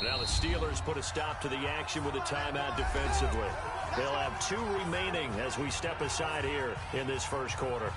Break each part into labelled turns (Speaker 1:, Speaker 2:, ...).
Speaker 1: Now the Steelers put a stop to the action with a timeout defensively. They'll have 2 remaining as we step aside here in this first quarter.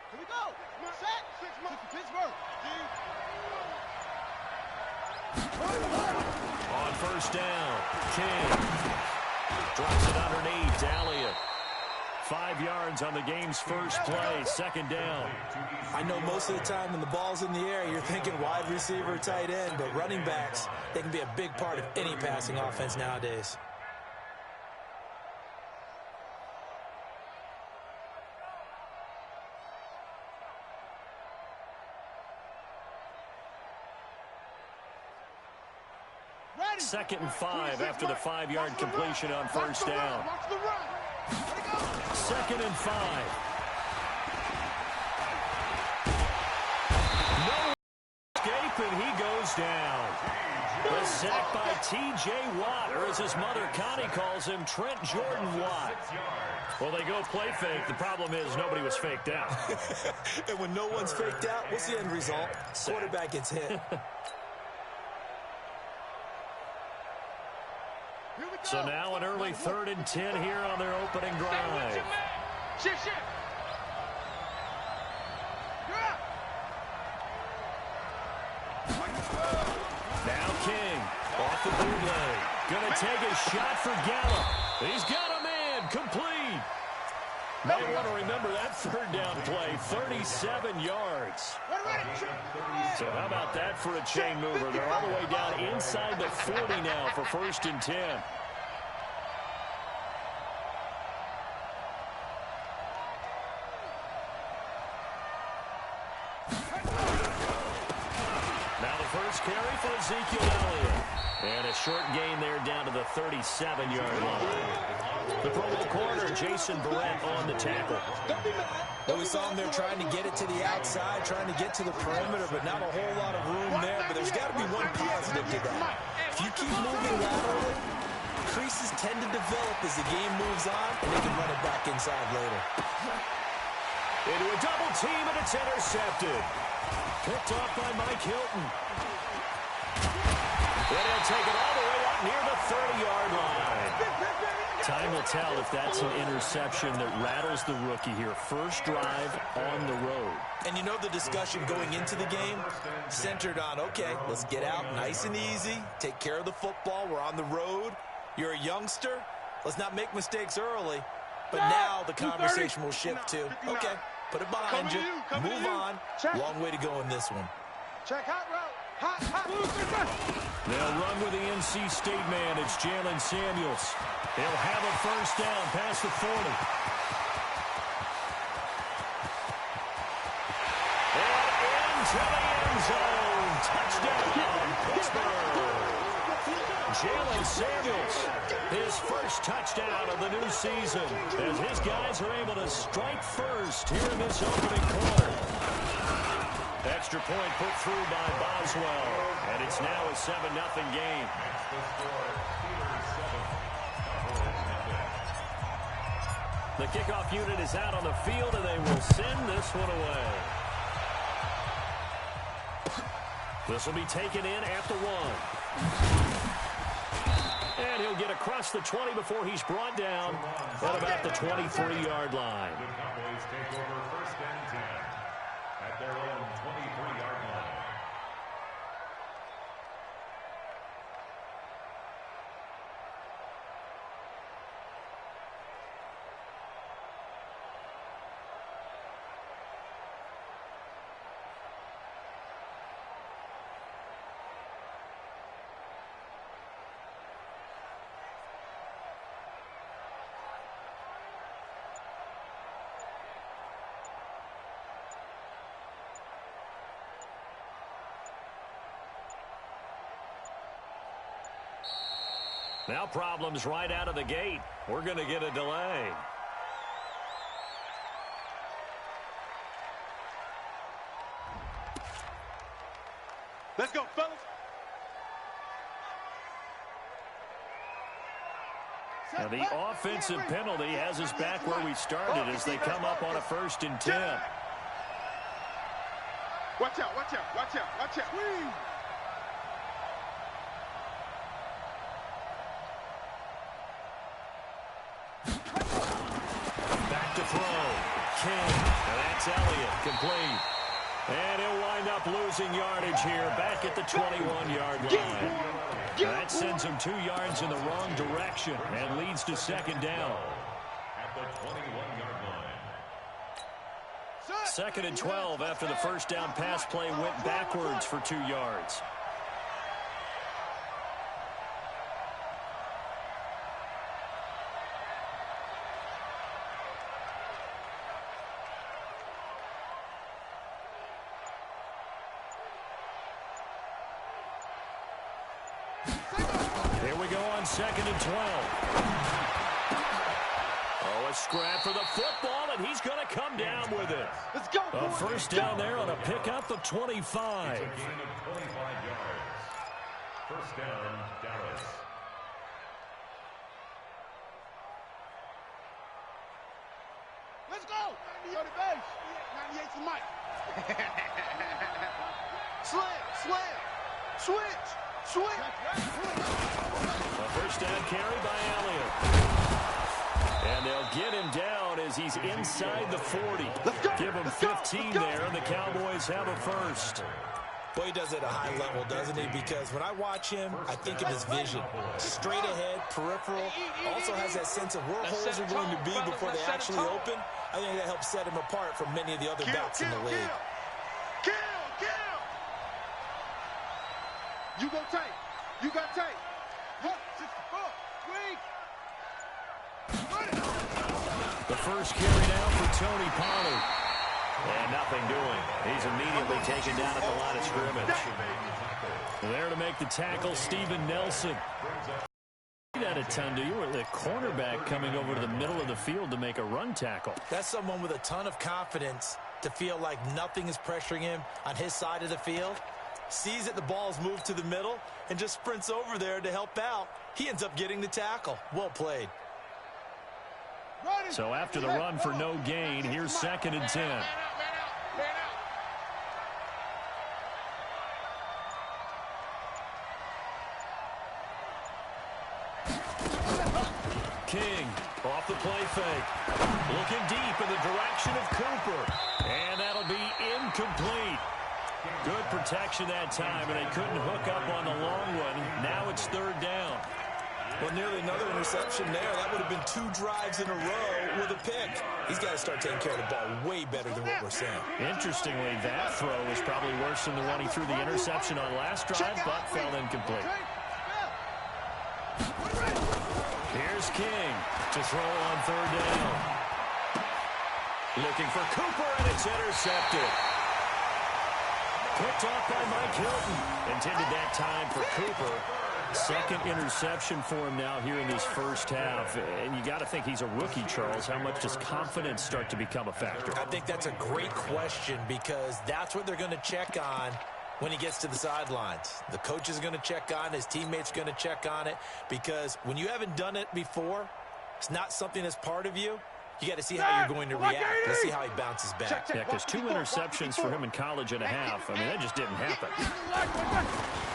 Speaker 2: Here we go. Set. 6 months to Pittsburgh.
Speaker 1: On first down, King drops it underneath. Elliott. 5 yards on the game's first play. Second down.
Speaker 3: I know most of the time when the ball's in the air, you're thinking wide receiver, tight end, but running backs, they can be a big part of any passing offense nowadays.
Speaker 1: Second and 5 after the 5-yard completion on first down. Second and 5. No escape, and he goes down. The sack by T.J. Watt, or as his mother Connie calls him, Trent Jordan Watt. Well, they go play fake. The problem is nobody was faked out.
Speaker 3: And when no one's faked out, what's the end result? Quarterback gets hit.
Speaker 1: So now an early 3rd and 10 here on their opening drive. Now King off the bootleg. Going to take a shot for Gallup. He's got a man complete. Might want to remember that third down play, 37 yards. So how about that for a chain mover? They're all the way down inside the 40 now for 1st and 10. Now the first carry for Ezekiel Elliott. And a short gain there down to the 37-yard line. The Pro Bowl corner, Jason Barrett, on the tackle.
Speaker 3: Well, we saw him there trying to get it to the outside, trying to get to the perimeter, but not a whole lot of room there. But there's got to be one positive to that. If you keep moving laterally, creases tend to develop as the game moves on, and they can run it back inside later.
Speaker 1: Into a double team, and it's intercepted. Picked off by Mike Hilton. Then he'll take it all the way up near the 30-yard line. Time will tell if that's an interception that rattles the rookie here. First drive on the road.
Speaker 3: And you know the discussion going into the game centered on, okay, let's get out nice and easy, take care of the football, we're on the road, you're a youngster, let's not make mistakes early. But now the conversation will shift to, okay, put it behind you, move on. Long way to go in this one.
Speaker 2: Check hot route. Hot.
Speaker 1: They'll run with the NC State man. It's Jalen Samuels. They'll have a first down past the 40. And into the end zone. Touchdown, Pittsburgh. Jalen Samuels, his first touchdown of the new season, as his guys are able to strike first here in this opening quarter. Extra point put through by Boswell, and it's now a 7-0 game. The kickoff unit is out on the field, and they will send this one away. This will be taken in at the 1. And he'll get across the 20 before he's brought down at about the 23-yard line.
Speaker 4: The Cowboys take over 1st and 10 at their own 23-yard line.
Speaker 1: Now problems right out of the gate. We're going to get a delay.
Speaker 2: Let's go, fellas.
Speaker 1: Now the offensive penalty has us back where we started as they come up on a 1st and 10.
Speaker 2: Watch out, watch out, watch out, watch out.
Speaker 1: Back to throw. King. And that's Elliott. Complete. And he'll wind up losing yardage here back at the 21-yard line. That sends him 2 yards in the wrong direction and leads to 2nd down.
Speaker 4: At the 21-yard line.
Speaker 1: 2nd and 12 after the first down pass play went backwards for 2 yards. Here we go on 2nd and 12. Oh, a scrap for the football, and he's going to come down with it.
Speaker 2: Let's go.
Speaker 1: A first down there on a pickup of 25.
Speaker 4: It's a gain of 25 yards. First down, Dallas.
Speaker 2: Let's go. 90 on the base. 98 to Mike. Slam. Switch.
Speaker 1: A first down carry by Elliott. And they'll get him down as he's inside the 40. Give him 15 there, and the Cowboys have a first.
Speaker 3: Well, he does it at a high level, doesn't he? Because when I watch him, I think of his vision. Straight ahead, peripheral. Also has that sense of where holes are going to be before they actually open. I think that helps set him apart from many of the other backs in the league.
Speaker 2: Kill! You go tight. You got tight. 164. Wait.
Speaker 1: The first carry down for Tony Pollard. And nothing doing. He's immediately taken down at the line of scrimmage. There to make the tackle, Steven Nelson. That a ton, do you? Or the cornerback coming over to the middle of the field to make a run tackle.
Speaker 3: That's someone with a ton of confidence to feel like nothing is pressuring him on his side of the field. Sees that the ball's moved to the middle and just sprints over there to help out. He ends up getting the tackle. Well played.
Speaker 1: So after the run for no gain, here's 2nd and 10. King off the play fake. Looking deep in the direction of Cooper. And that'll be incomplete. Good protection that time, and they couldn't hook up on the long one. Now it's 3rd down.
Speaker 3: Well, nearly another interception there. That would have been 2 drives in a row with a pick. He's got to start taking care of the ball way better than what we're saying.
Speaker 1: Interestingly, that throw was probably worse than the one he threw the interception on last drive, but fell incomplete. Here's King to throw on 3rd down. Looking for Cooper, and it's intercepted. Picked off by Mike Hilton. Intended that time for Cooper. 2nd interception for him now here in this first half. And you got to think he's a rookie, Charles. How much does confidence start to become a factor?
Speaker 3: I think that's a great question because that's what they're going to check on when he gets to the sidelines. The coach is going to check on it. His teammates are going to check on it because when you haven't done it before, it's not something that's part of you. You got to see how you're going to react. Let's see how he bounces back.
Speaker 1: Yeah, because 2 interceptions for him in college and a half. I mean, that just didn't happen.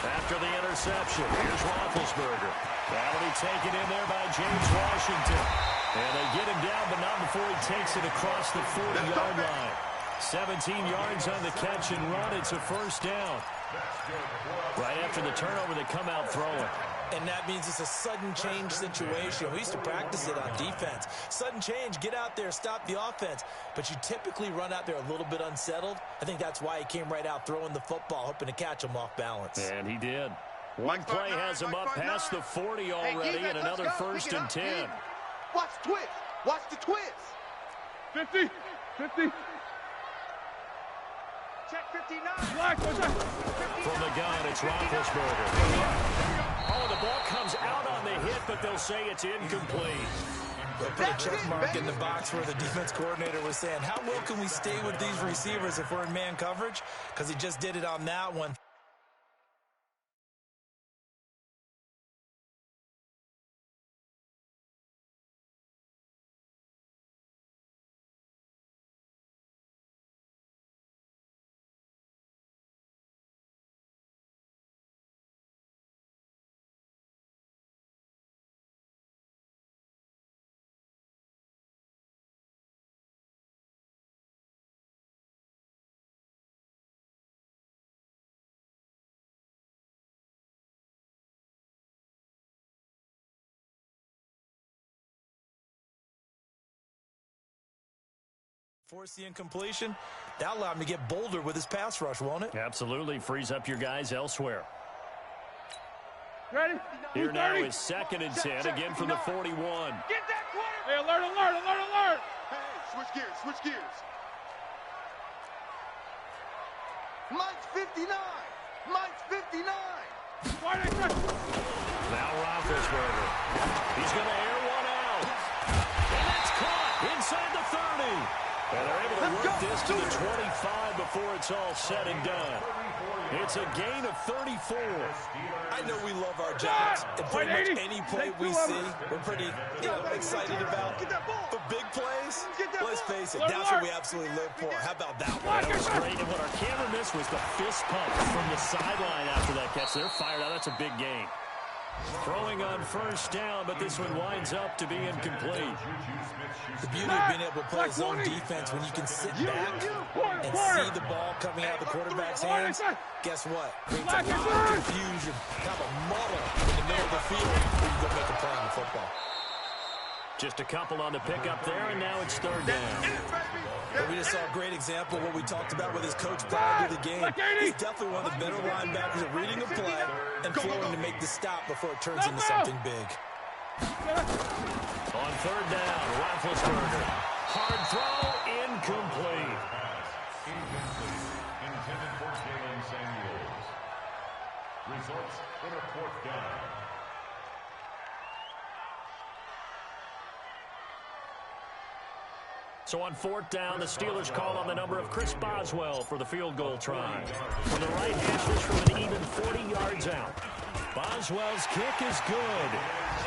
Speaker 1: After the interception, here's Roethlisberger. That'll be taken in there by James Washington. And they get him down, but not before he takes it across the 40-yard line. 17 yards on the catch and run. It's a 1st down. Right after the turnover, they come out throwing.
Speaker 3: And that means it's a sudden change situation. We used to practice it on defense. Sudden change, get out there, stop the offense. But you typically run out there a little bit unsettled. I think that's why he came right out throwing the football, hoping to catch him off balance.
Speaker 1: And he did. One play has him up past the 40 already, and another 1st and 10.
Speaker 2: Watch the twist. Watch the twist. 50. Check 59.
Speaker 1: From the gun, it's Roethlisberger. Oh, the ball comes out on the hit, but they'll say it's incomplete.
Speaker 3: They'll put a check mark in the box where the defense coordinator was saying, how well can we stay with these receivers if we're in man coverage? Because he just did it on that one. Force the incompletion. That allowed him to get bolder with his pass rush, won't it?
Speaker 1: Absolutely. Frees up your guys elsewhere.
Speaker 2: Ready?
Speaker 1: Here now is 2nd and 10, again from the 41.
Speaker 2: Get that quarter. Hey, alert. Hey, switch gears. Mike's 59.
Speaker 1: Now Roethlisberger. He's going to air one out. And that's caught inside the 30. And they're able to work this to the 25 before it's all said and done. It's a gain of 34.
Speaker 3: I know we love our jobs, and pretty much any play we see, we're pretty excited about. But big plays, let's face it, that's what we absolutely live for. How about that one?
Speaker 1: That was great, and what our camera missed was the fist pump from the sideline after that catch. They're fired out. That's a big gain. Throwing on first down, but this one winds up to be incomplete.
Speaker 3: The beauty of being able to play zone defense when you can sit back and see the ball coming out of the quarterback's hands, guess what? Creates a lot of confusion, kind of a muddle in the middle of the field where you go make a play on the football.
Speaker 1: Just a couple on the pickup there, and now it's third down.
Speaker 3: But we just saw a great example of what we talked about with his coach prior to the game. He's definitely one of the better linebackers at reading a play and flowing to make the stop before it turns into something big.
Speaker 1: On third down, Roethlisberger. Hard throw, incomplete.
Speaker 4: Intended for Jalen Samuels. Results in a fourth down.
Speaker 1: So on fourth down, the Steelers call on the number of Chris Boswell for the field goal try. From the right hash from an even 40 yards out. Boswell's kick is good,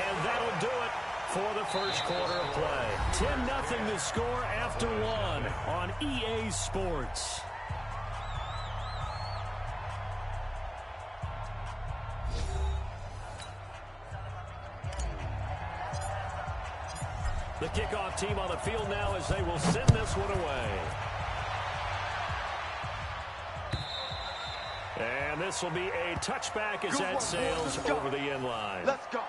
Speaker 1: and that'll do it for the first quarter of play. 10-0 to score after one on EA Sports. The kickoff team on the field now as they will send this one away. And this will be a touchback as that sails over the end line.
Speaker 2: Let's go.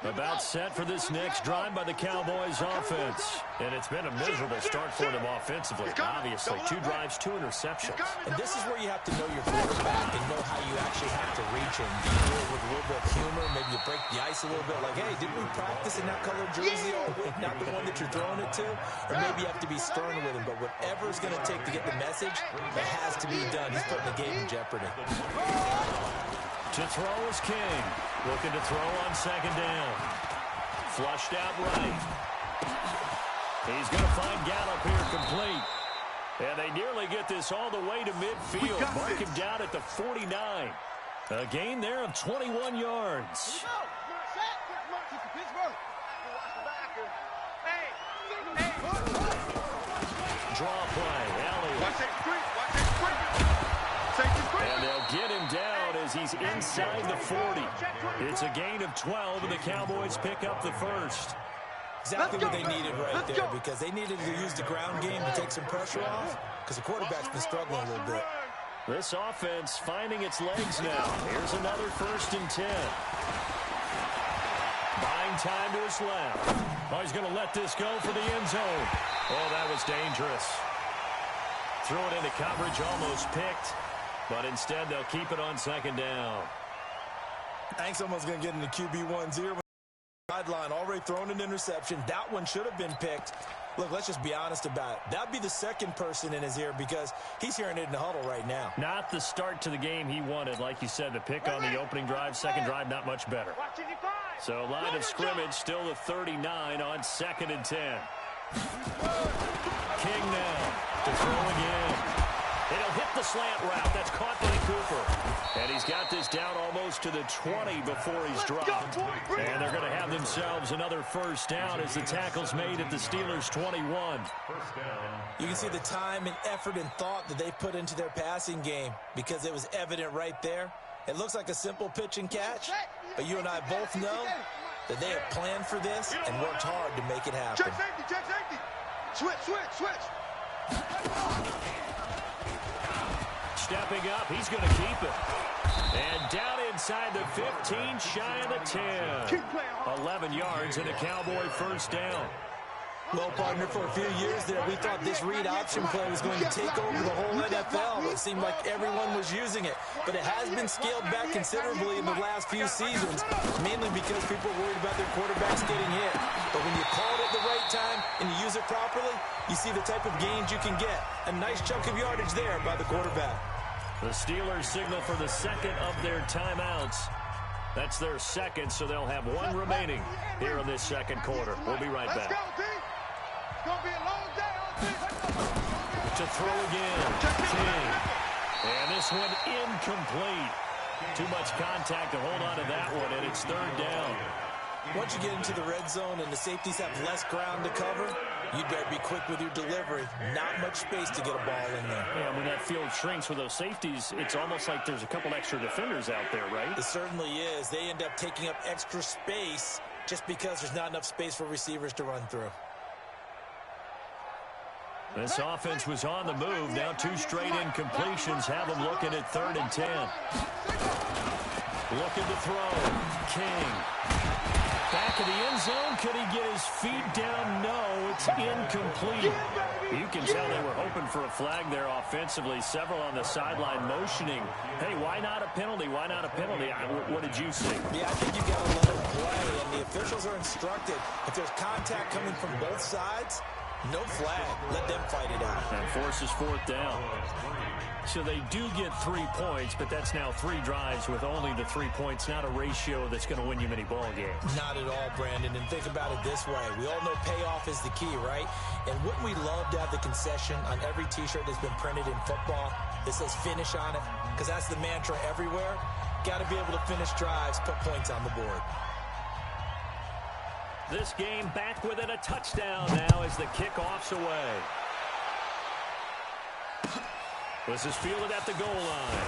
Speaker 1: About set for this next drive by the Cowboys offense. And it's been a miserable start for them offensively. Obviously, 2 drives, 2 interceptions.
Speaker 3: And this is where you have to know your quarterback and know how you actually have to reach him. You do it with a little bit of humor. Maybe you break the ice a little bit. Like, hey, didn't we practice in that colored jersey? Not the one that you're throwing it to. Or maybe you have to be stern with him. But whatever it's going to take to get the message, that has to be done. He's putting the game in jeopardy.
Speaker 1: To throw is King. Looking to throw on second down. Flushed out right. He's going to find Gallup here complete. And they nearly get this all the way to midfield. Mark him down at the 49. A gain there of 21 yards. Draw play. Elliott. And they'll get him down as he's inside the 40. It's a gain of 12, and the Cowboys pick up the first.
Speaker 3: Exactly what they needed right there, because they needed to use the ground game to take some pressure off, because the quarterback's been struggling a little bit.
Speaker 1: This offense finding its legs now. Here's another 1st and 10. Buying time to his left. Oh, he's going to let this go for the end zone. Oh, that was dangerous. Threw it into coverage, almost picked. But instead, they'll keep it on second down.
Speaker 3: I think someone's going to get into QB1's ear. Sideline, already thrown an interception. That one should have been picked. Look, let's just be honest about it. That'd be the second person in his ear because he's hearing it in the huddle right now.
Speaker 1: Not the start to the game he wanted. Like you said, the pick on the opening drive, second drive, not much better. So line of scrimmage, still the 39 on 2nd and 10. King now to throw again. It'll hit the slant route. That's caught by Cooper. And he's got this down almost to the 20 before he's dropped. And they're going to have themselves another first down as the tackle's made at the Steelers' 21.
Speaker 3: You can see the time and effort and thought that they put into their passing game because it was evident right there. It looks like a simple pitch and catch, but you and I both know that they have planned for this and worked hard to make it happen.
Speaker 2: Check safety. Switch.
Speaker 1: Stepping up, he's going to keep it. And down inside the 15, shy of the 10. 11 yards and a Cowboy first down.
Speaker 3: Well, partner, for a few years there, we thought this read option play was going to take over the whole NFL. It seemed like everyone was using it. But it has been scaled back considerably in the last few seasons, mainly because people are worried about their quarterbacks getting hit. But when you call it at the right time and you use it properly, you see the type of gains you can get. A nice chunk of yardage there by the quarterback.
Speaker 1: The Steelers signal for the second of their timeouts. That's their second, so they'll have one remaining here in this second quarter. We'll be right back. To throw again. King. And this one incomplete. Too much contact to hold on to that one, and it's third down.
Speaker 3: Once you get into the red zone and the safeties have less ground to cover, You'd better be quick with your delivery. Not much space to get a ball in there.
Speaker 1: Yeah, when that field shrinks with those safeties, it's almost like there's a couple extra defenders out there, right?
Speaker 3: It certainly is. They end up taking up extra space just because there's not enough space for receivers to run through.
Speaker 1: This offense was on the move. Now 2 straight incompletions have them looking at 3rd and 10. Looking to throw. King. Back of the end zone. Could he get his feet down? No, it's incomplete. You can tell they were hoping for a flag there offensively. Several on the sideline motioning. Hey, why not a penalty? Why not a penalty? What did you see?
Speaker 3: Yeah, I think you got to let him play, and the officials are instructed. If there's contact coming from both sides, no flag. Let them fight it out.
Speaker 1: And forces 4th down. So they do get 3 points, but that's now 3 drives with only the 3 points, not a ratio that's going to win you many ball games.
Speaker 3: Not at all, Brandon. And think about it this way. We all know payoff is the key, right? And wouldn't we love to have the concession on every T-shirt that's been printed in football that says finish on it? Because that's the mantra everywhere. Got to be able to finish drives, put points on the board.
Speaker 1: This game back within a touchdown now as the kickoff's away. This is fielded at the goal line.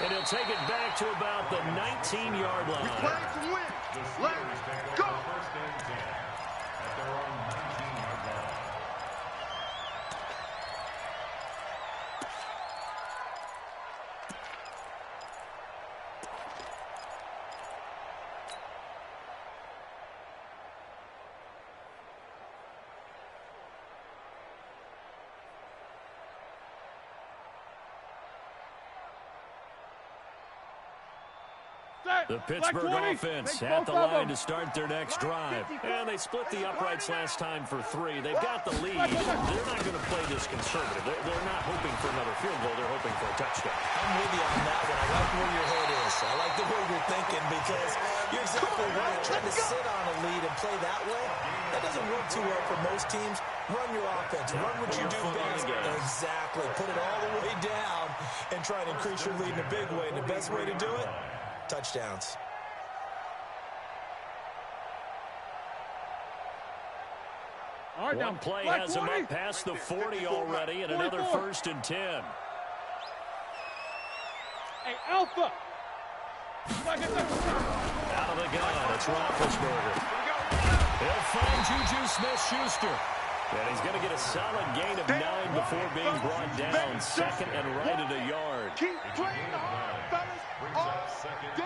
Speaker 1: And he'll take it back to about the 19-yard line.
Speaker 2: We play to win. Let's go.
Speaker 1: The Pittsburgh offense at the line to start their next drive. And they split the uprights last time for 3. They've got the lead. They're not going to play this conservative. They're not hoping for another field goal. They're hoping for a touchdown.
Speaker 3: I'm with you on that one. I like where your head is. I like the way you're thinking because you're exactly right. Trying to sit on a lead and play that way, that doesn't work too well for most teams. Run your offense. Run what you do best. Exactly. Put it all the way down and try to increase your lead in a big way. And the best way to do it, touchdowns.
Speaker 1: One play has him up past the 40 already, and another 1st and 10.
Speaker 2: Hey, Alpha.
Speaker 1: Out of the gun, it's Roethlisberger. He'll find Juju Smith-Schuster. And he's going to get a solid gain of 9 before being brought down. 2nd and right at a yard.
Speaker 2: Keep playing hard, fellas. All day.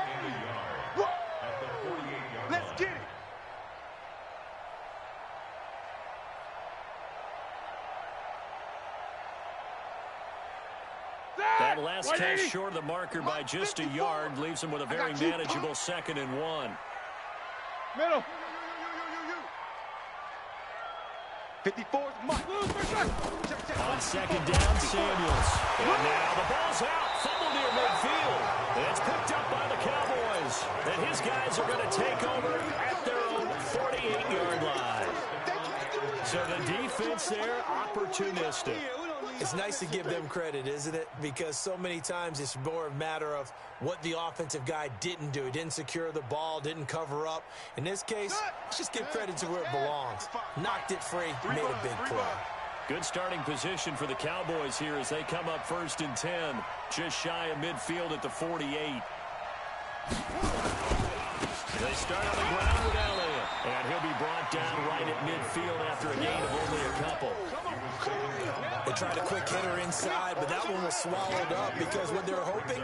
Speaker 2: Let's get it.
Speaker 1: That last catch short of the marker by just a yard leaves him with a very manageable 2nd and 1.
Speaker 2: Middle. 54's Mike.
Speaker 1: On 2nd down, Samuels. And now the ball's out. Fumble near midfield. It's picked up by the Cowboys. And his guys are going to take over at their own 48-yard line. So the defense there, opportunistic.
Speaker 3: It's nice to give them credit, isn't it? Because so many times it's more a matter of what the offensive guy didn't do. He didn't secure the ball, didn't cover up. In this case, let's just give credit to where it belongs. Knocked it free, made a big play.
Speaker 1: Good starting position for the Cowboys here as they come up 1st and 10. Just shy of midfield at the 48. They start on the ground with Elliott. And he'll be brought down right at midfield after a gain of only a couple.
Speaker 3: They tried a quick hitter inside, but that one was swallowed up because what they're hoping,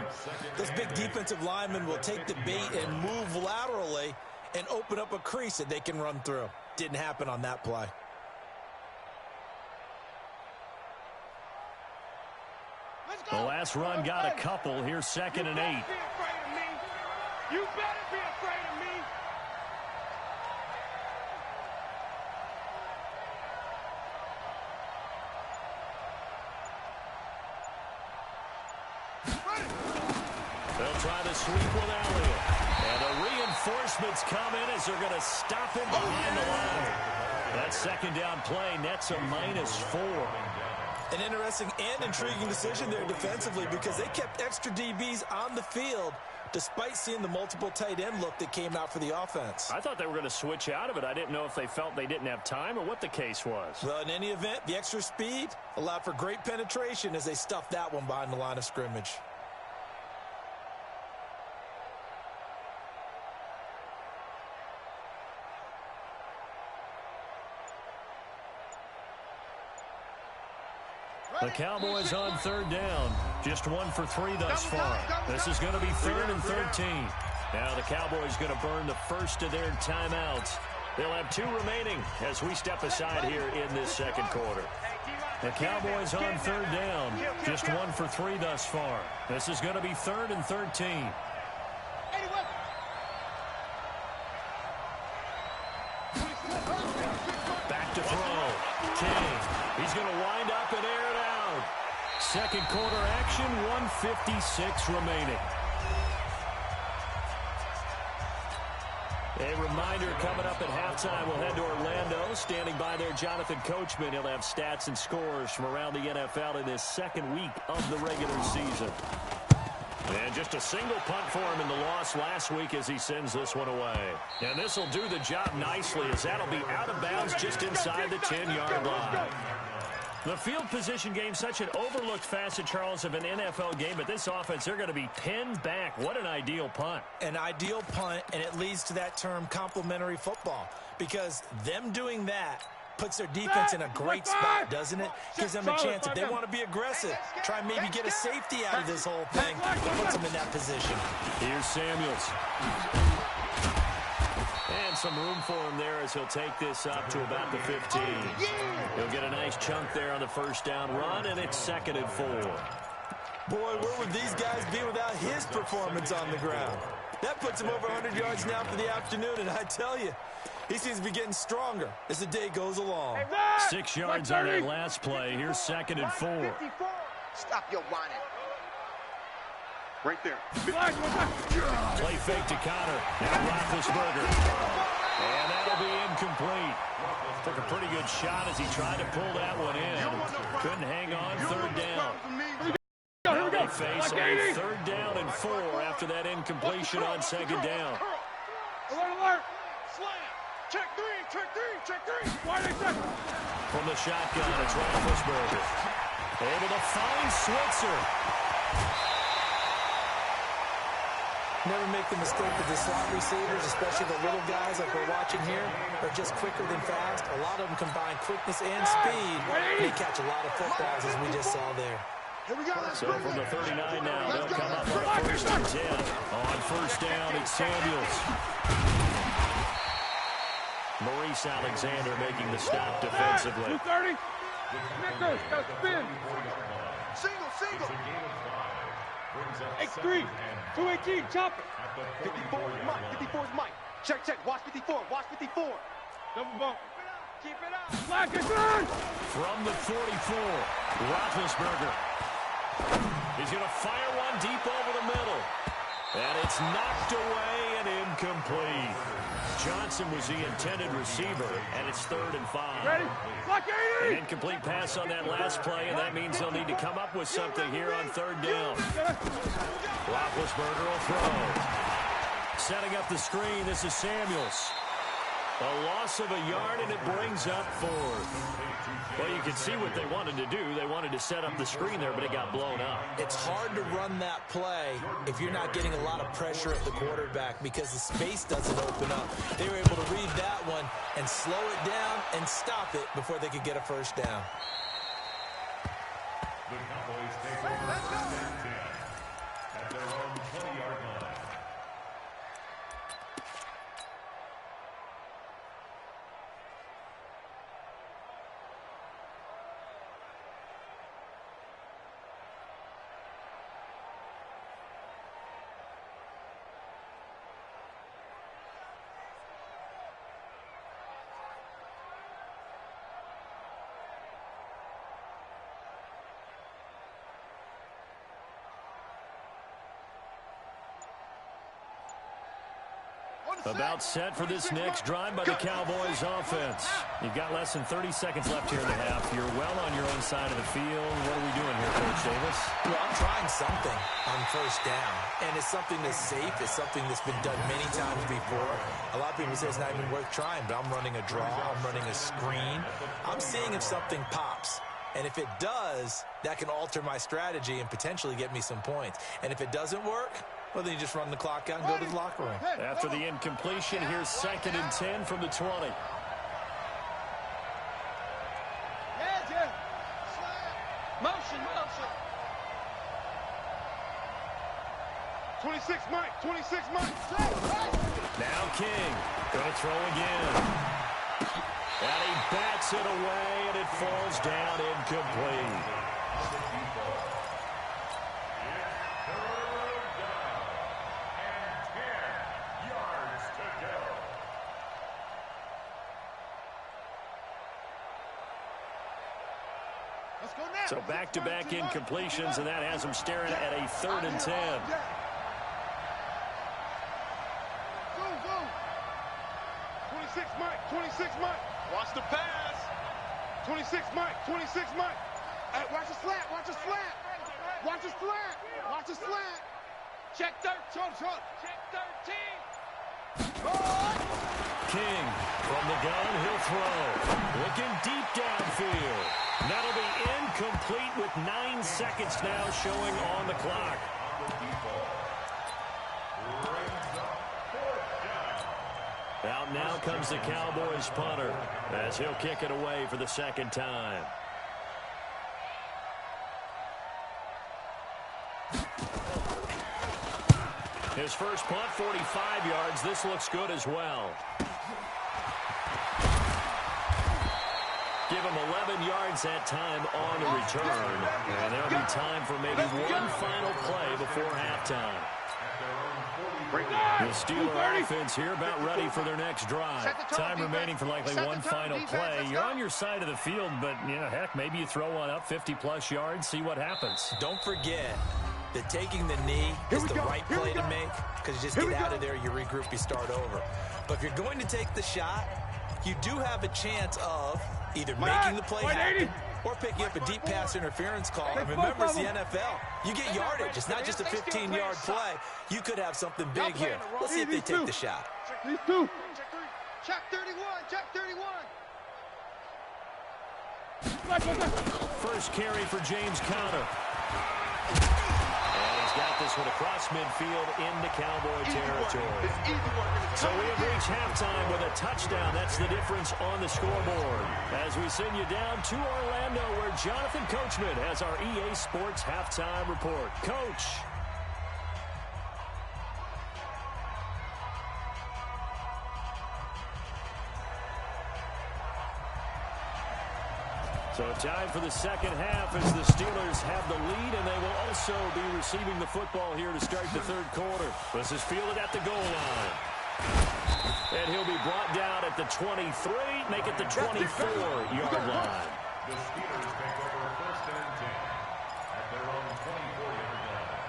Speaker 3: this big defensive lineman will take the bait and move laterally and open up a crease that they can run through. Didn't happen on that play.
Speaker 1: The last run got a couple. Here's 2nd and 8.
Speaker 2: You better be afraid of me.
Speaker 1: They'll try to sweep with Elliott. And the reinforcements come in as they're going to stop him behind the line. That 2nd down play nets a -4.
Speaker 3: An interesting and intriguing decision there defensively because they kept extra DBs on the field, despite seeing the multiple tight end look that came out for the offense.
Speaker 1: I thought they were going to switch out of it. I didn't know if they felt they didn't have time or what the case was.
Speaker 3: Well, in any event, the extra speed allowed for great penetration as they stuffed that one behind the line of scrimmage.
Speaker 1: The Cowboys on third down. Just 1 for 3 thus far. This is going to be 3rd and 13. Now the Cowboys going to burn the first of their timeouts. They'll have 2 remaining as we step aside here in this second quarter. The Cowboys on third down. Just 1 for 3 thus far. This is going to be 3rd and 13. Back to throw. King. He's going to wind up and air it out. Second quarter action, 1:56 remaining. A reminder coming up at halftime, we'll head to Orlando. Standing by there, Jonathan Coachman. He'll have stats and scores from around the NFL in this second week of the regular season. And just a single punt for him in the loss last week as he sends this one away. And this will do the job nicely as that'll be out of bounds just inside the 10-yard line. The field position game, such an overlooked facet, Charles, of an NFL game, but this offense, they're going to be pinned back. What an ideal punt.
Speaker 3: An ideal punt, and it leads to that term complementary football, because them doing that puts their defense in a great spot, doesn't it? Gives them a chance, if they want to be aggressive, try and maybe get a safety out of this whole thing, puts them in that position.
Speaker 1: Here's Samuels. And some room for him there as he'll take this up to about the 15. He'll get a nice chunk there on the first down run, and it's 2nd and 4.
Speaker 3: Boy, where would these guys be without his performance on the ground? That puts him over 100 yards now for the afternoon, and I tell you, he seems to be getting stronger as the day goes along.
Speaker 1: 6 yards on that last play. Here's 2nd and 4.
Speaker 2: Stop your whining. Right there.
Speaker 1: Play fake to Connor. Now Roethlisberger. And that'll be incomplete. Took a pretty good shot as he tried to pull that one in. Couldn't hang on. 3rd down. Now they face a 3rd down and 4 after that incompletion on 2nd down.
Speaker 2: Alert! Slam! Check three!
Speaker 1: From the shotgun, it's Roethlisberger. Able to find Switzer.
Speaker 3: Never make the mistake that the slot receivers, especially the little guys like we're watching here, are just quicker than fast. A lot of them combine quickness and speed. They catch a lot of footballs, as we just saw there.
Speaker 2: Here we go.
Speaker 1: So from the 39 now, they'll come up on 1st and 10. On 1st down, it's Samuels. Maurice Alexander making the stop defensively.
Speaker 2: 230. Nichols, got to spin. Single. X3. 218, chop it. 54 is Mike. Check. Watch 54. Double bump. Keep it up. Black is on.
Speaker 1: From the 44, Roethlisberger. He's going to fire one deep over the middle. And it's knocked away and incomplete. Johnson was the intended receiver, and it's 3rd and 5.
Speaker 2: Ready? Block 80.
Speaker 1: An incomplete pass on that last play, and that means they'll need to come up with something here on 3rd down. Roethlisberger will throw. Setting up the screen, this is Samuels. A loss of a yard, and it brings up 4th. Well, you can see what they wanted to do. They wanted to set up the screen there, but it got blown up.
Speaker 3: It's hard to run that play if you're not getting a lot of pressure at the quarterback because the space doesn't open up. They were able to read that one and slow it down and stop it before they could get a 1st down.
Speaker 4: The Cowboys take over 1st and 10 at their own 20-yard line.
Speaker 1: About set for this next drive by the Cowboys offense. You've got less than 30 seconds left here in the half. You're well on your own side of the field. What are we doing here, Coach Davis?
Speaker 3: Well, I'm trying something on first down, and it's something that's safe. It's something that's been done many times before. A lot of people say it's not even worth trying, but I'm running a draw. I'm running a screen. I'm seeing if something pops. And if it does, that can alter my strategy and potentially get me some points. And if it doesn't work, well, then you just run the clock out and go to the locker room.
Speaker 1: After the incompletion, here's 2nd and 10 from the 20.
Speaker 2: Motion. 26, Mike. 26, Mike.
Speaker 1: Now King. Going to throw again. And he bats it away, and it falls down incomplete. So back-to-back incompletions, and that has them staring at a 3rd and 10.
Speaker 2: Go. 26, Mike. 26, Mike. Watch the pass. 26, Mike. 26, Mike. Hey, watch the slant. Watch the slant. Watch the slant. Watch the slant. Check 13. Check 13.
Speaker 1: King from the gun, he'll throw. Looking deep downfield. That'll be incomplete with 9 seconds now showing on the clock. Out now comes the Cowboys punter as he'll kick it away for the 2nd time. His first punt, 45 yards. This looks good as well. Give him 11 yards that time on the return. And there'll be time for maybe one final play before halftime. The Steeler offense here about ready for their next drive. Time remaining for likely one final play. You're on your side of the field, but, you know, heck, maybe you throw one up 50-plus yards, see what happens.
Speaker 3: Don't forget that taking the knee is the right play to make, because you just get out of there, you regroup, you start over. But if you're going to take the shot, you do have a chance of either making the play happen or picking up a deep pass interference call. And remember, it's the NFL. You get yardage. It's not just a 15-yard play. You could have something big here. Let's see if they take the shot.
Speaker 2: These two. Check 31. Check 31.
Speaker 1: First carry for James Conner. And he's got this one across midfield into Cowboy territory. So we have reached halftime with a touchdown. That's the difference on the scoreboard. As we send you down to Orlando, where Jonathan Coachman has our EA Sports halftime report. Coach. So time for the second half as the Steelers have the lead, and they will also be receiving the football here to start the 3rd quarter. This is fielded at the goal line. And he'll be brought down at the 23, make it the 24-yard line.
Speaker 4: The Steelers take over 1st and 10 at their own 24-yard line.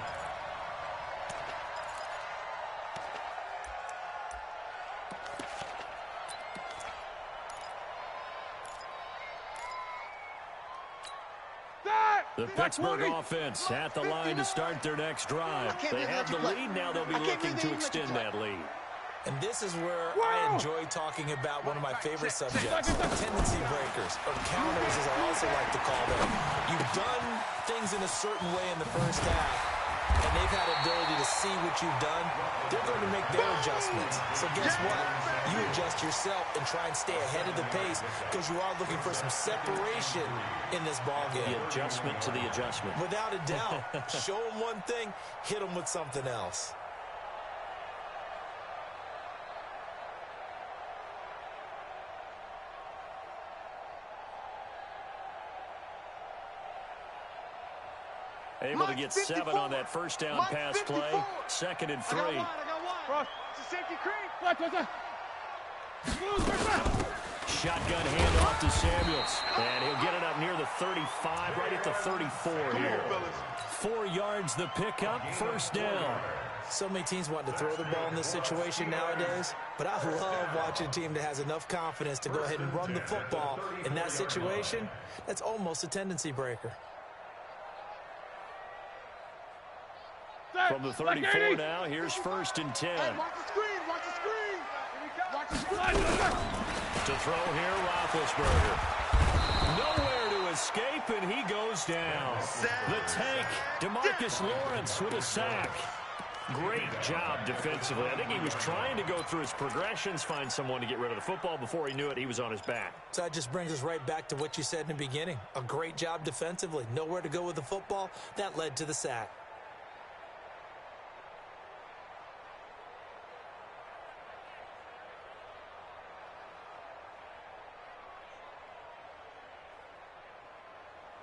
Speaker 1: The Pittsburgh offense at the line to start their next drive. They have the lead. Now they'll be looking to extend that lead.
Speaker 3: And this is where I enjoy talking about one of my favorite subjects, tendency breakers, or counters as I also like to call them. You've done things in a certain way in the first half, and they've had the ability to see what you've done. They're going to make their adjustments. So guess what? You adjust yourself and try and stay ahead of the pace, because you are looking for some separation in this ballgame.
Speaker 1: The adjustment to the adjustment.
Speaker 3: Without a doubt. Show them one thing, hit them with something else.
Speaker 1: Able to get 7 on that first down pass play. 2nd and 3. Shotgun handoff to Samuels. And he'll get it up near the 35, right at the 34 here. 4 yards the pickup, 1st down.
Speaker 3: So many teams want to throw the ball in this situation nowadays, but I love watching a team that has enough confidence to go ahead and run the football in that situation. That's almost a tendency breaker.
Speaker 1: From the 34 now, here's 1st and 10.
Speaker 2: Hey, watch the screen, watch the screen. Watch the screen.
Speaker 1: To throw here, Roethlisberger. Nowhere to escape, and he goes down. The tank, DeMarcus Lawrence with a sack. Great job defensively. I think he was trying to go through his progressions, find someone to get rid of the football. Before he knew it, he was on his back.
Speaker 3: So that just brings us right back to what you said in the beginning. A great job defensively. Nowhere to go with the football. That led to the sack.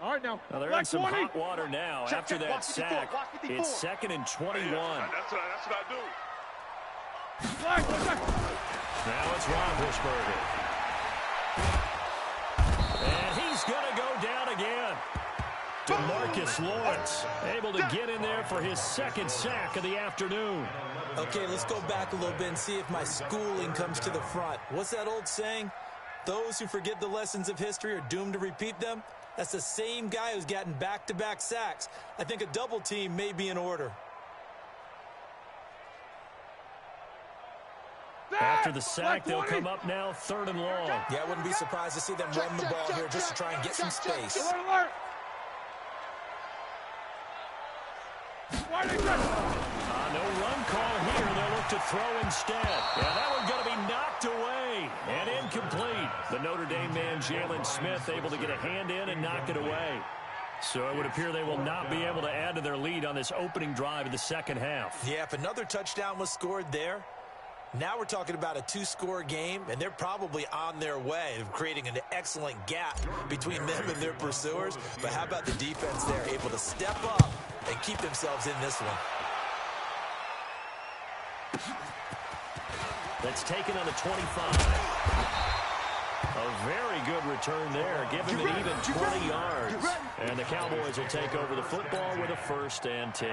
Speaker 2: All right, now.
Speaker 1: Well, they're in some hot water now. After that sack, it's 2nd and 21.
Speaker 2: That's what I do.
Speaker 1: Now it's Roethlisberger. And he's going to go down again. DeMarcus Lawrence able to get in there for his 2nd sack of the afternoon.
Speaker 3: Okay, let's go back a little bit and see if my schooling comes to the front. What's that old saying? Those who forget the lessons of history are doomed to repeat them. That's the same guy who's gotten back-to-back sacks. I think a double team may be in order.
Speaker 1: After the sack, they'll come up now 3rd and long.
Speaker 3: Yeah, I wouldn't be surprised to see them run the ball here just to try and get some space.
Speaker 1: No run call here. They'll look to throw instead. Yeah, that one's going to be knocked away and incomplete. The Notre Dame man, Jalen Smith, able to get a hand in and knock it away. So it would appear they will not be able to add to their lead on this opening drive of the 2nd half.
Speaker 3: Yeah, if another touchdown was scored there, now we're talking about a 2-score game, and they're probably on their way of creating an excellent gap between them and their pursuers. But how about the defense there, able to step up and keep themselves in this one?
Speaker 1: That's taken on the 25. A very good return there. Give him an even 20 yards. And the Cowboys will take over the football with a 1st and 10.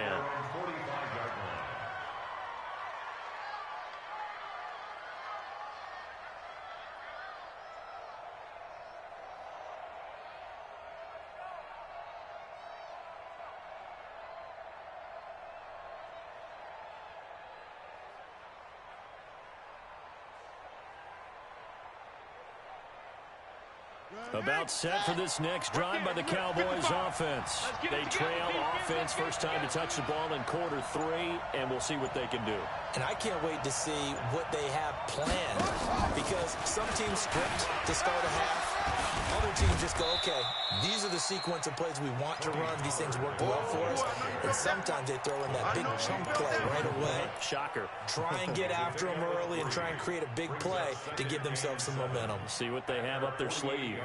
Speaker 1: About set for this next drive by the Cowboys offense. They trail offense, first time to touch the ball in quarter 3, and we'll see what they can do.
Speaker 3: And I can't wait to see what they have planned, because some teams script to start a half. Other teams just go, okay, these are the sequence of plays we want to run. These things work well for us. And sometimes they throw in that big chunk play right away.
Speaker 1: Shocker.
Speaker 3: Try and get after them early and try and create a big play to give themselves some momentum.
Speaker 1: See what they have up their sleeve.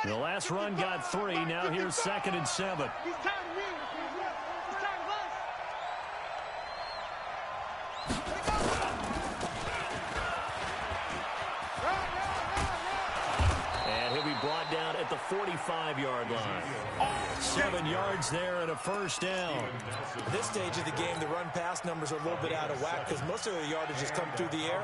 Speaker 1: The last run got 3. Now here's 2nd and 7.
Speaker 2: He's trying to win. He's trying to run.
Speaker 1: And he'll be brought down at the 45-yard line. 7 yards there and a 1st down.
Speaker 3: At this stage of the game, the run-pass numbers are a little bit out of whack because most of the yardage has come through the air.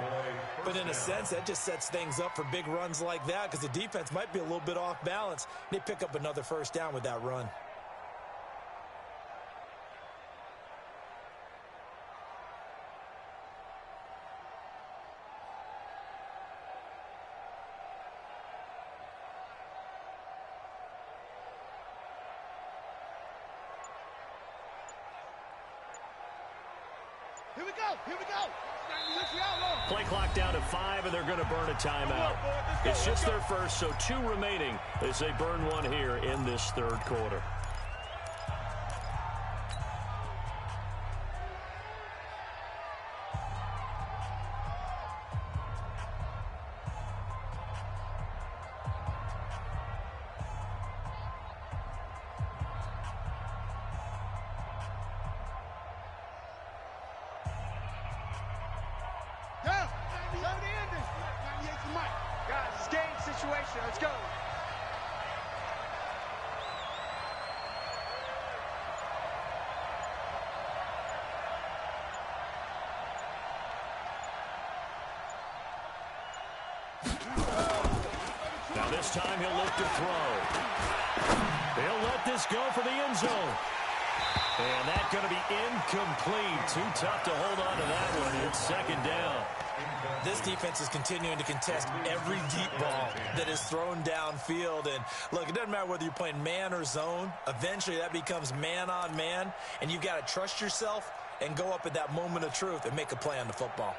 Speaker 3: But in a sense, that just sets things up for big runs like that because the defense might be a little bit off balance. They pick up another 1st down with that run.
Speaker 2: Here we go. Here we go.
Speaker 1: Play clock down to 5, and they're going to burn a timeout. It's just their first, so 2 remaining as they burn one here in this 3rd quarter.
Speaker 2: situation. Let's go.
Speaker 1: Now this time he'll look to throw. He'll let this go for the end zone. And that's going to be incomplete. Too tough to hold on to that one. It's second down.
Speaker 3: This defense is continuing to contest every deep ball that is thrown downfield. And look, it doesn't matter whether you're playing man or zone. Eventually that becomes man on man. And you've got to trust yourself and go up at that moment of truth and make a play on the football.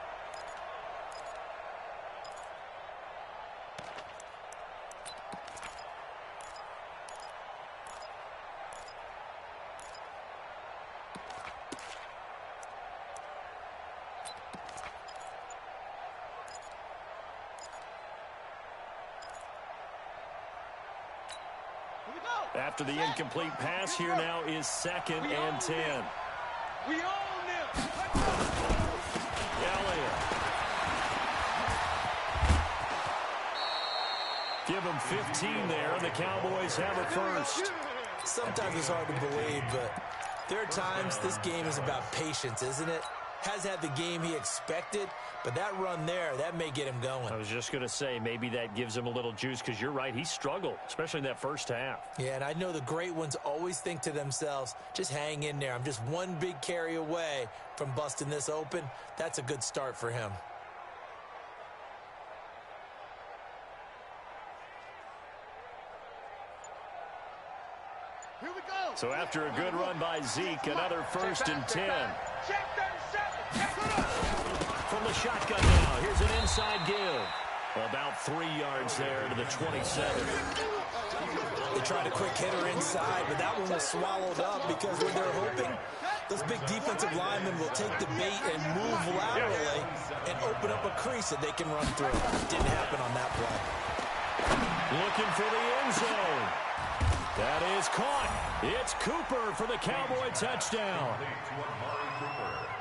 Speaker 1: After the incomplete pass, here now is 2nd and 10.
Speaker 2: We own them.
Speaker 1: Elliott. Give him 15 there, and the Cowboys have it first.
Speaker 3: Sometimes it's hard to believe, but there are times this game is about patience, isn't it? Has had the game he expected, but that run there, that may get him going.
Speaker 1: I was just going to say, maybe that gives him a little juice, because you're right, he struggled, especially in that first half.
Speaker 3: Yeah, and I know the great ones always think to themselves, just hang in there. I'm just one big carry away from busting this open. That's a good start for him.
Speaker 2: Here we go.
Speaker 1: So after a good run by Zeke, another 1st and 10.
Speaker 2: Check 37. Check it up.
Speaker 1: From the shotgun now, here's an inside give. About 3 yards there to the 27.
Speaker 3: They tried a quick hitter inside, but that one was swallowed up because when they're hoping, those big defensive linemen will take the bait and move laterally and open up a crease that they can run through. Didn't happen on that play.
Speaker 1: Looking for the end zone. That is caught. It's Cooper for the Cowboy touchdown.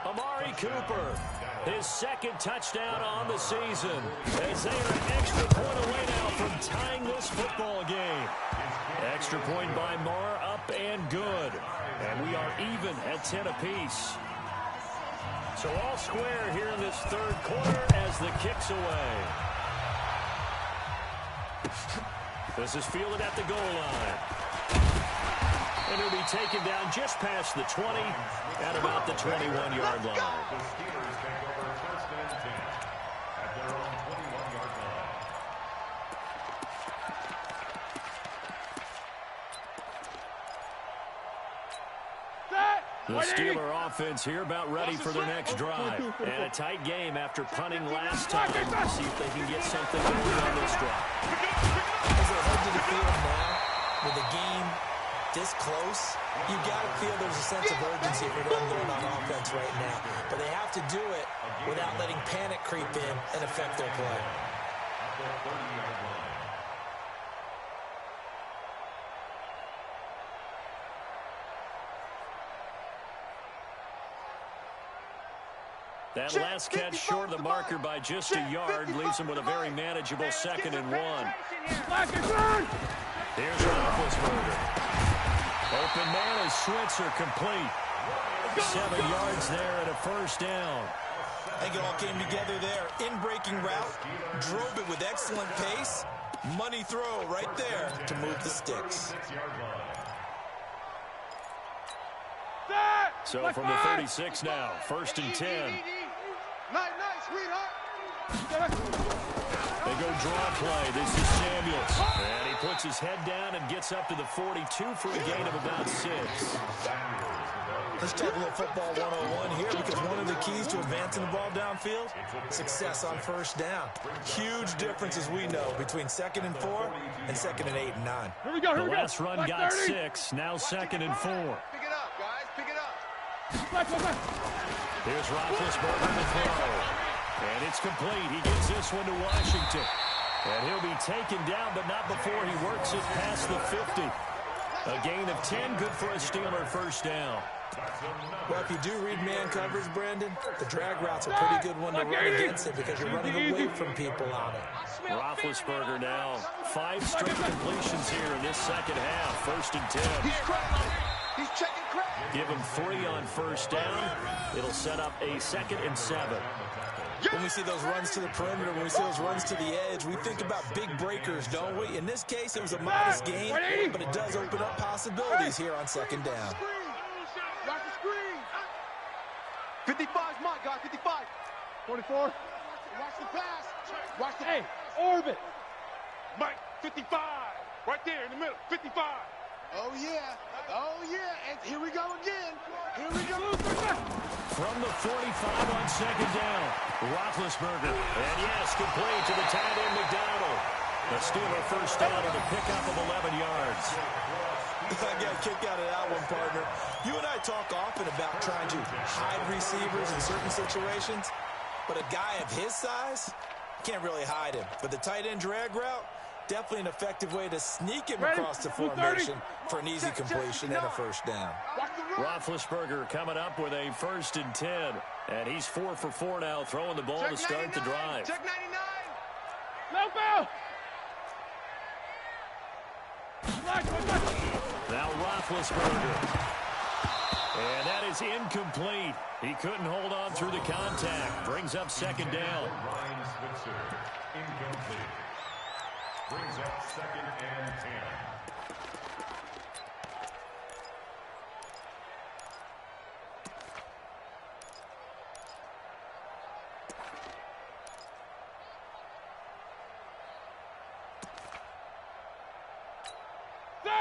Speaker 1: Amari Cooper, his 2nd touchdown on the season. As they are an extra point away now from tying this football game. Extra point by Moore, up and good. And we are even at 10 apiece. So all square here in this 3rd quarter as the kick's away. This is fielded at the goal line. And he'll be taken down just past the 20 at about the 21-yard line.
Speaker 4: The Steelers take over 1st and 10 at their own 21-yard line.
Speaker 1: The Steeler offense here about ready for their next drive. And a tight game after punting last time. See if they can get something going on this drive.
Speaker 3: As they head to the field now, with the game this close, you got to feel there's a sense of urgency for them going on offense right now. But they have to do it without letting panic creep in and affect their play.
Speaker 4: At their 30-yard line.
Speaker 1: That last catch short of the marker by just a yard leaves him with a very manageable 2nd and 1. Here's Roethlisberger. Open man is Switzer complete. 7 yards there and a 1st down.
Speaker 3: I think it all came together there. In-breaking route, drove it with excellent pace. Money throw right there to move the sticks.
Speaker 1: So from the 36 now, 1st and 10.
Speaker 2: Night, sweetheart.
Speaker 1: They go draw play. This is Samuels. And he puts his head down and gets up to the 42 for a gain of about 6.
Speaker 3: Let's talk a little football 101 here, because one of the keys to advancing the ball downfield, success on 1st down. Huge difference, as we know, between 2nd and 4 and 2nd and 8 and 9.
Speaker 2: Here we go.
Speaker 1: The last run got 6. Now 2nd and 4.
Speaker 2: Pick it up, guys. Pick it up.
Speaker 1: Here's Roethlisberger to throw. And it's complete. He gets this one to Washington. And he'll be taken down, but not before he works it past the 50. A gain of 10, good for a Steeler 1st down.
Speaker 3: Well, if you do read man coverage, Brandon, the drag route's a pretty good one to run against it because you're running away from people on it.
Speaker 1: Roethlisberger now. 5 straight completions here in this second half. 1st and 10.
Speaker 2: He's cracking. He's checking crack.
Speaker 1: Give him 3 on 1st down. It'll set up a 2nd and 7.
Speaker 3: When we see those runs to the perimeter, when we see those runs to the edge, we think about big breakers, don't we? In this case, it was a modest gain, but it does open up possibilities here on 2nd down.
Speaker 2: Watch the screen. 55's mine, guys. 55. 44. Watch the pass. Watch the orbit. Mike, 55. Right there in the middle. 55. Oh, yeah. Oh, yeah. And here we go again. Here we go.
Speaker 1: From the 45 on 2nd down. Roethlisberger. And yes, complete to the tight end McDonald. The Steeler 1st down and a pickup of 11 yards.
Speaker 3: I got a kick out of that one, partner. You and I talk often about trying to hide receivers in certain situations, but a guy of his size, you can't really hide him. But the tight end drag route, definitely an effective way to sneak him across the formation for an easy completion and a 1st down.
Speaker 1: Roethlisberger coming up with a 1st and 10. And he's 4 for 4 now, throwing the ball to start the drive.
Speaker 2: Check 99.
Speaker 5: No foul.
Speaker 1: Now Roethlisberger. And that is incomplete. He couldn't hold on through the contact. Brings up 2nd down.
Speaker 4: Ryan Switzer, incomplete. Brings up 2nd and 10.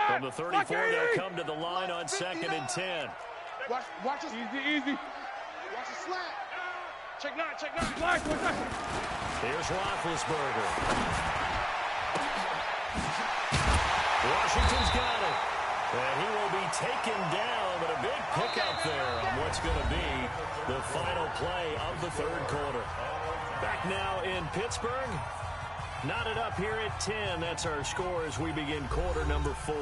Speaker 1: From the 34, they'll come to the line on 2nd and 10.
Speaker 2: Watch us. Easy. Watch the slant. Check 9.
Speaker 1: Here's Roethlisberger. Washington's got it. And he will be taken down, but a big pickup there on what's going to be the final play of the 3rd quarter. Back now in Pittsburgh. Knotted up here at 10. That's our score as we begin quarter number 4.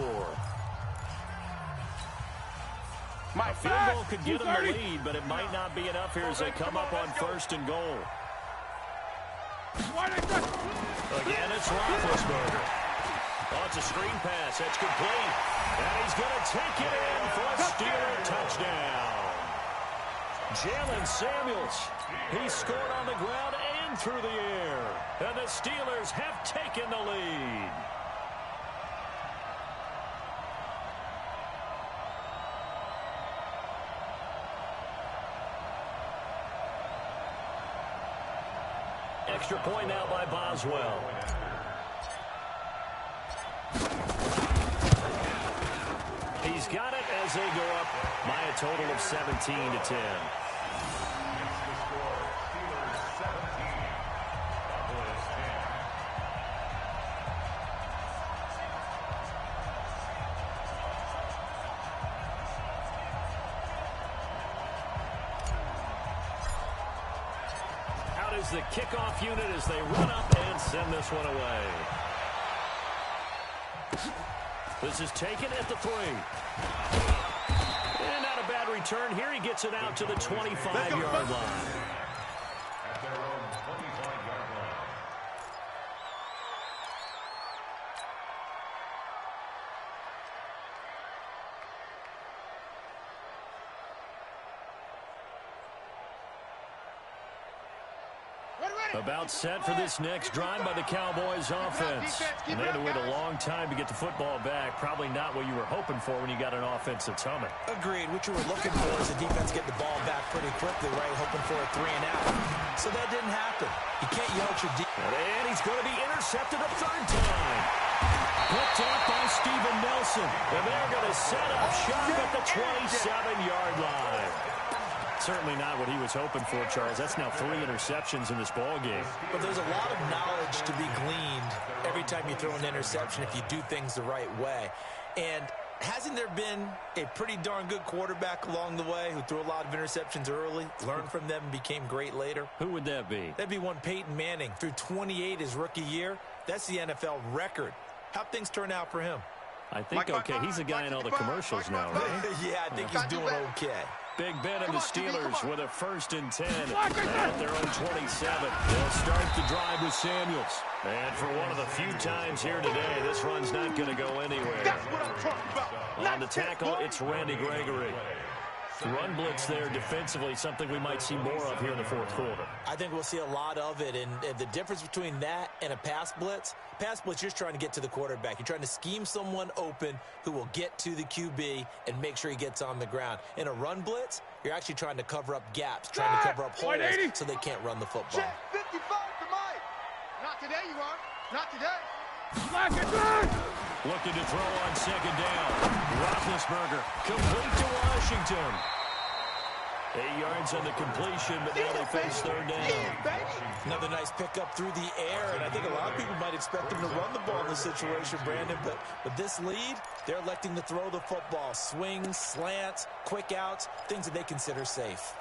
Speaker 1: A field goal could give them the lead, but it might not be enough here as they come up on 1st and goal. Again, it's Roethlisberger. Oh, it's a screen pass. That's complete. And he's going to take it in for a Steeler touchdown. Jalen Samuels. He scored on the ground and through the air. And the Steelers have taken the lead. Extra point now by Boswell. He's got it as they go up by a total of 17-10. Is the kickoff unit as they run up and send this one away. This is taken at the 3. And not a bad return. Here he gets it out to the 25-yard line.
Speaker 4: At their own 25-yard line.
Speaker 1: About set for this next drive by the Cowboys offense. And they had to wait a long time to get the football back. Probably not what you were hoping for when you got an offense that's humming.
Speaker 3: Agreed. What you were looking for is the defense getting the ball back pretty quickly, right? Hoping for a 3 and out. So that didn't happen. You can't yell at your defense.
Speaker 1: And he's going to be intercepted a 3rd time. Picked up by Steven Nelson. And they're going to set up shop at the 27-yard line. Certainly not what he was hoping for, Charles. That's now 3 interceptions in this ball game.
Speaker 3: But there's a lot of knowledge to be gleaned every time you throw an interception if you do things the right way. And hasn't there been a pretty darn good quarterback along the way who threw a lot of interceptions early, learned from them, and became great later?
Speaker 1: Who would that be?
Speaker 3: That'd be one Peyton Manning. Threw 28 his rookie year. That's the NFL record. How'd things turn out for him?
Speaker 1: I think okay. He's a guy in all the commercials now, right?
Speaker 3: Yeah, I think he's doing okay.
Speaker 1: Big Ben and the Steelers with a 1st and 10 at their own 27. They'll start the drive with Samuels. And for one of the few times here today, this run's not going to go anywhere.
Speaker 2: That's what I'm talking about.
Speaker 1: On the tackle, it's Randy Gregory. Run blitz there defensively, something we might see more of here in the 4th quarter.
Speaker 3: I think we'll see a lot of it, and the difference between that and a pass blitz, you're just trying to get to the quarterback. You're trying to scheme someone open who will get to the QB and make sure he gets on the ground. In a run blitz, you're actually trying to cover up gaps, trying to cover up holes so they can't run the football.
Speaker 2: Check 55 to Mike. Not today, you are. Not today.
Speaker 1: Looking to throw on 2nd down. Roethlisberger complete to Washington. 8 yards on the completion, but now they face 3rd down.
Speaker 3: Another nice pickup through the air, and I think a lot of people might expect him to run the ball in this situation, Brandon, but with this lead, they're electing to throw the football. Swings, slants, quick outs, things that they consider safe.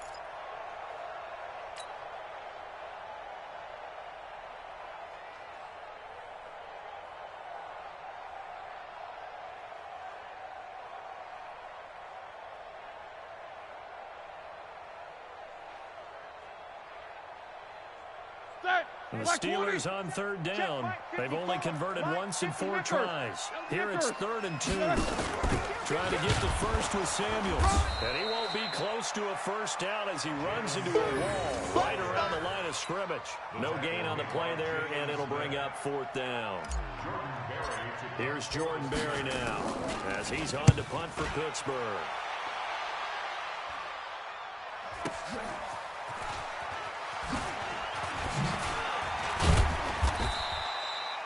Speaker 1: The Steelers on 3rd down. They've only converted once in 4 tries. Here it's 3rd and 2. Trying to get to first with Samuels. And he won't be close to a 1st down as he runs into a wall right around the line of scrimmage. No gain on the play there, and it'll bring up 4th down. Here's Jordan Berry now as he's on to punt for Pittsburgh.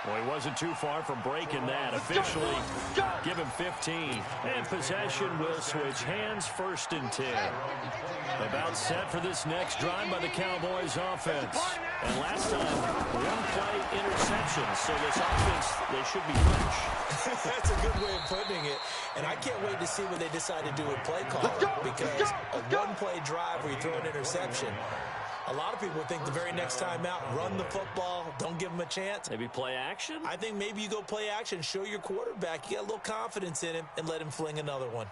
Speaker 1: Well, he wasn't too far from breaking that. Officially, give him 15. And possession will switch hands, 1st and 10. About set for this next drive by the Cowboys offense. And last time, 1-play interception. So this offense, they should be fresh.
Speaker 3: That's a good way of putting it. And I can't wait to see what they decide to do with play calling. Because a 1-play drive where you throw an interception, a lot of people think the very next time out, run the football, don't give him a chance.
Speaker 1: Maybe play action?
Speaker 3: I think maybe you go play action, show your quarterback, you got a little confidence in him, and let him fling another one.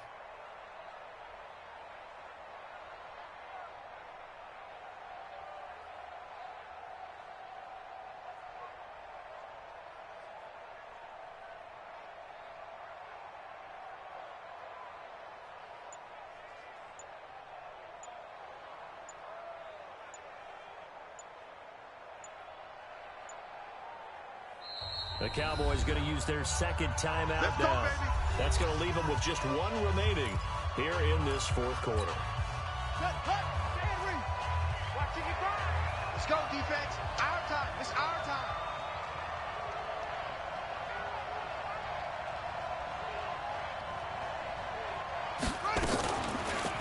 Speaker 1: The Cowboys going to use their 2nd timeout now. That's going to leave them with just 1 remaining here in this 4th quarter.
Speaker 2: Let's go, defense. Our time. It's our time.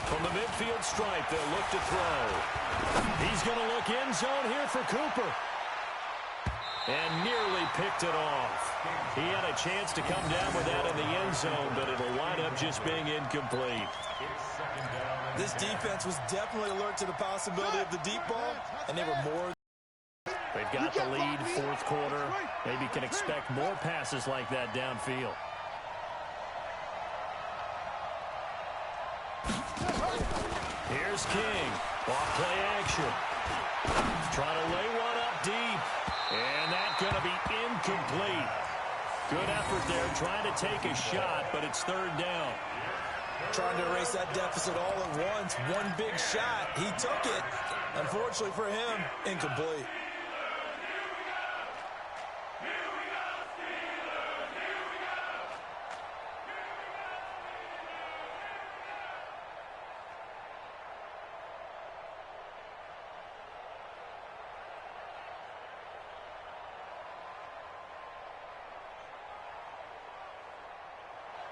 Speaker 1: From the midfield stripe, they'll look to throw. He's going to look end zone here for Cooper. And nearly picked it off. He had a chance to come down with that in the end zone, but it'll wind up just being incomplete.
Speaker 3: This defense was definitely alert to the possibility of the deep ball, and they were more.
Speaker 1: They've got the lead, 4th quarter. Maybe can expect more passes like that downfield. Here's King. Off play action. Trying to lay one up deep. And that's going to be incomplete. Good effort there, trying to take a shot, but it's 3rd down.
Speaker 3: Trying to erase that deficit all at once. One big shot. He took it. Unfortunately for him, incomplete.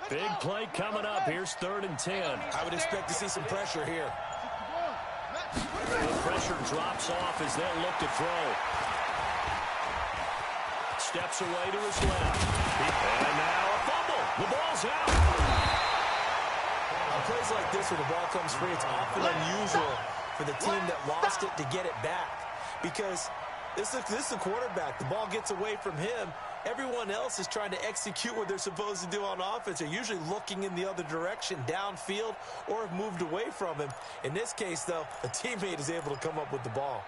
Speaker 1: Big play coming up. Here's 3rd and 10.
Speaker 3: I would expect to see some pressure here.
Speaker 1: The pressure drops off as they'll look to throw. Steps away to his left. And now a fumble. The ball's out.
Speaker 3: On plays like this where the ball comes free, it's often unusual for the team that lost it to get it back. Because this is the quarterback. The ball gets away from him, Everyone else is trying to execute what they're supposed to do on offense. They're usually looking in the other direction, downfield, or have moved away from him. In this case, though, a teammate is able to come up with the ball.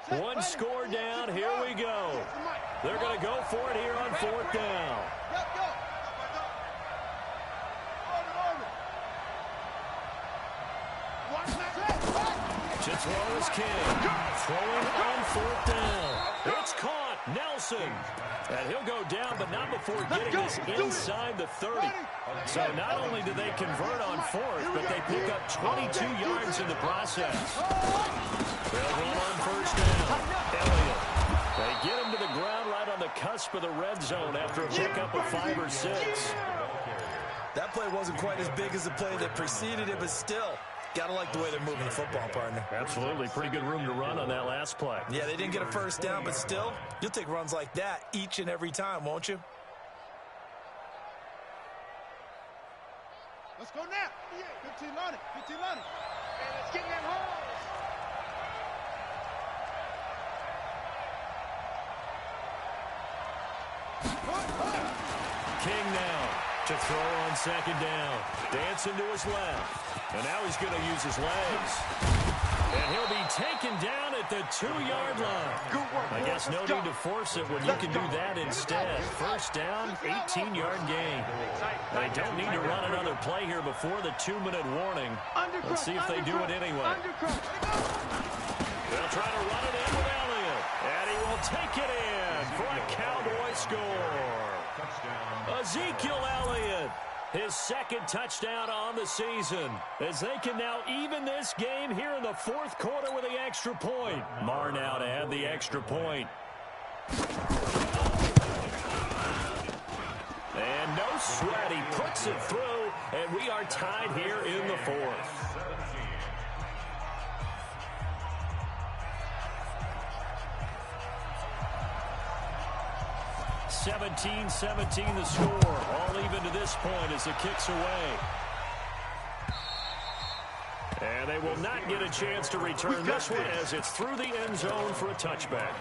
Speaker 1: One score down. Here we go. They're going to go for it here on 4th down. To throw is King. Throwing on 4th down. It's caught. Nelson. And he'll go down, but not before getting this inside the 30. So not only do they convert on 4th, but they pick up 22 yards in the process. They'll run on 1st down. Elliott. They get him to the ground right on the cusp of the red zone after a pickup of 5 or 6.
Speaker 3: That play wasn't quite as big as the play that preceded it, but still, gotta like the way they're moving the football, partner.
Speaker 1: Absolutely. Pretty good room to run on that last play.
Speaker 3: Yeah, they didn't get a 1st down, but still, you'll take runs like that each and every time, won't you?
Speaker 2: Let's go now. 15 on it. 15 on it. And let's get in that hole.
Speaker 1: King now to throw on 2nd down. Dancing to his left. And now he's going to use his legs. And he'll be taken down at the 2-yard line. I guess no need to force it when you can do that instead. 1st down, 18-yard gain. They don't need to run another play here before the 2-minute warning. Let's see if they do it anyway. They'll try to run it in with Elliott. And he will take it in for a Cowboy score. Ezekiel Elliott, his 2nd touchdown on the season, as they can now even this game here in the 4th quarter with the extra point. Marr now to add the extra point. And no sweat, he puts it through, and we are tied here in the 4th. 17-17 the score. All even to this point as it kicks away. And they will not get a chance to return this one as it's through the end zone for a touchback.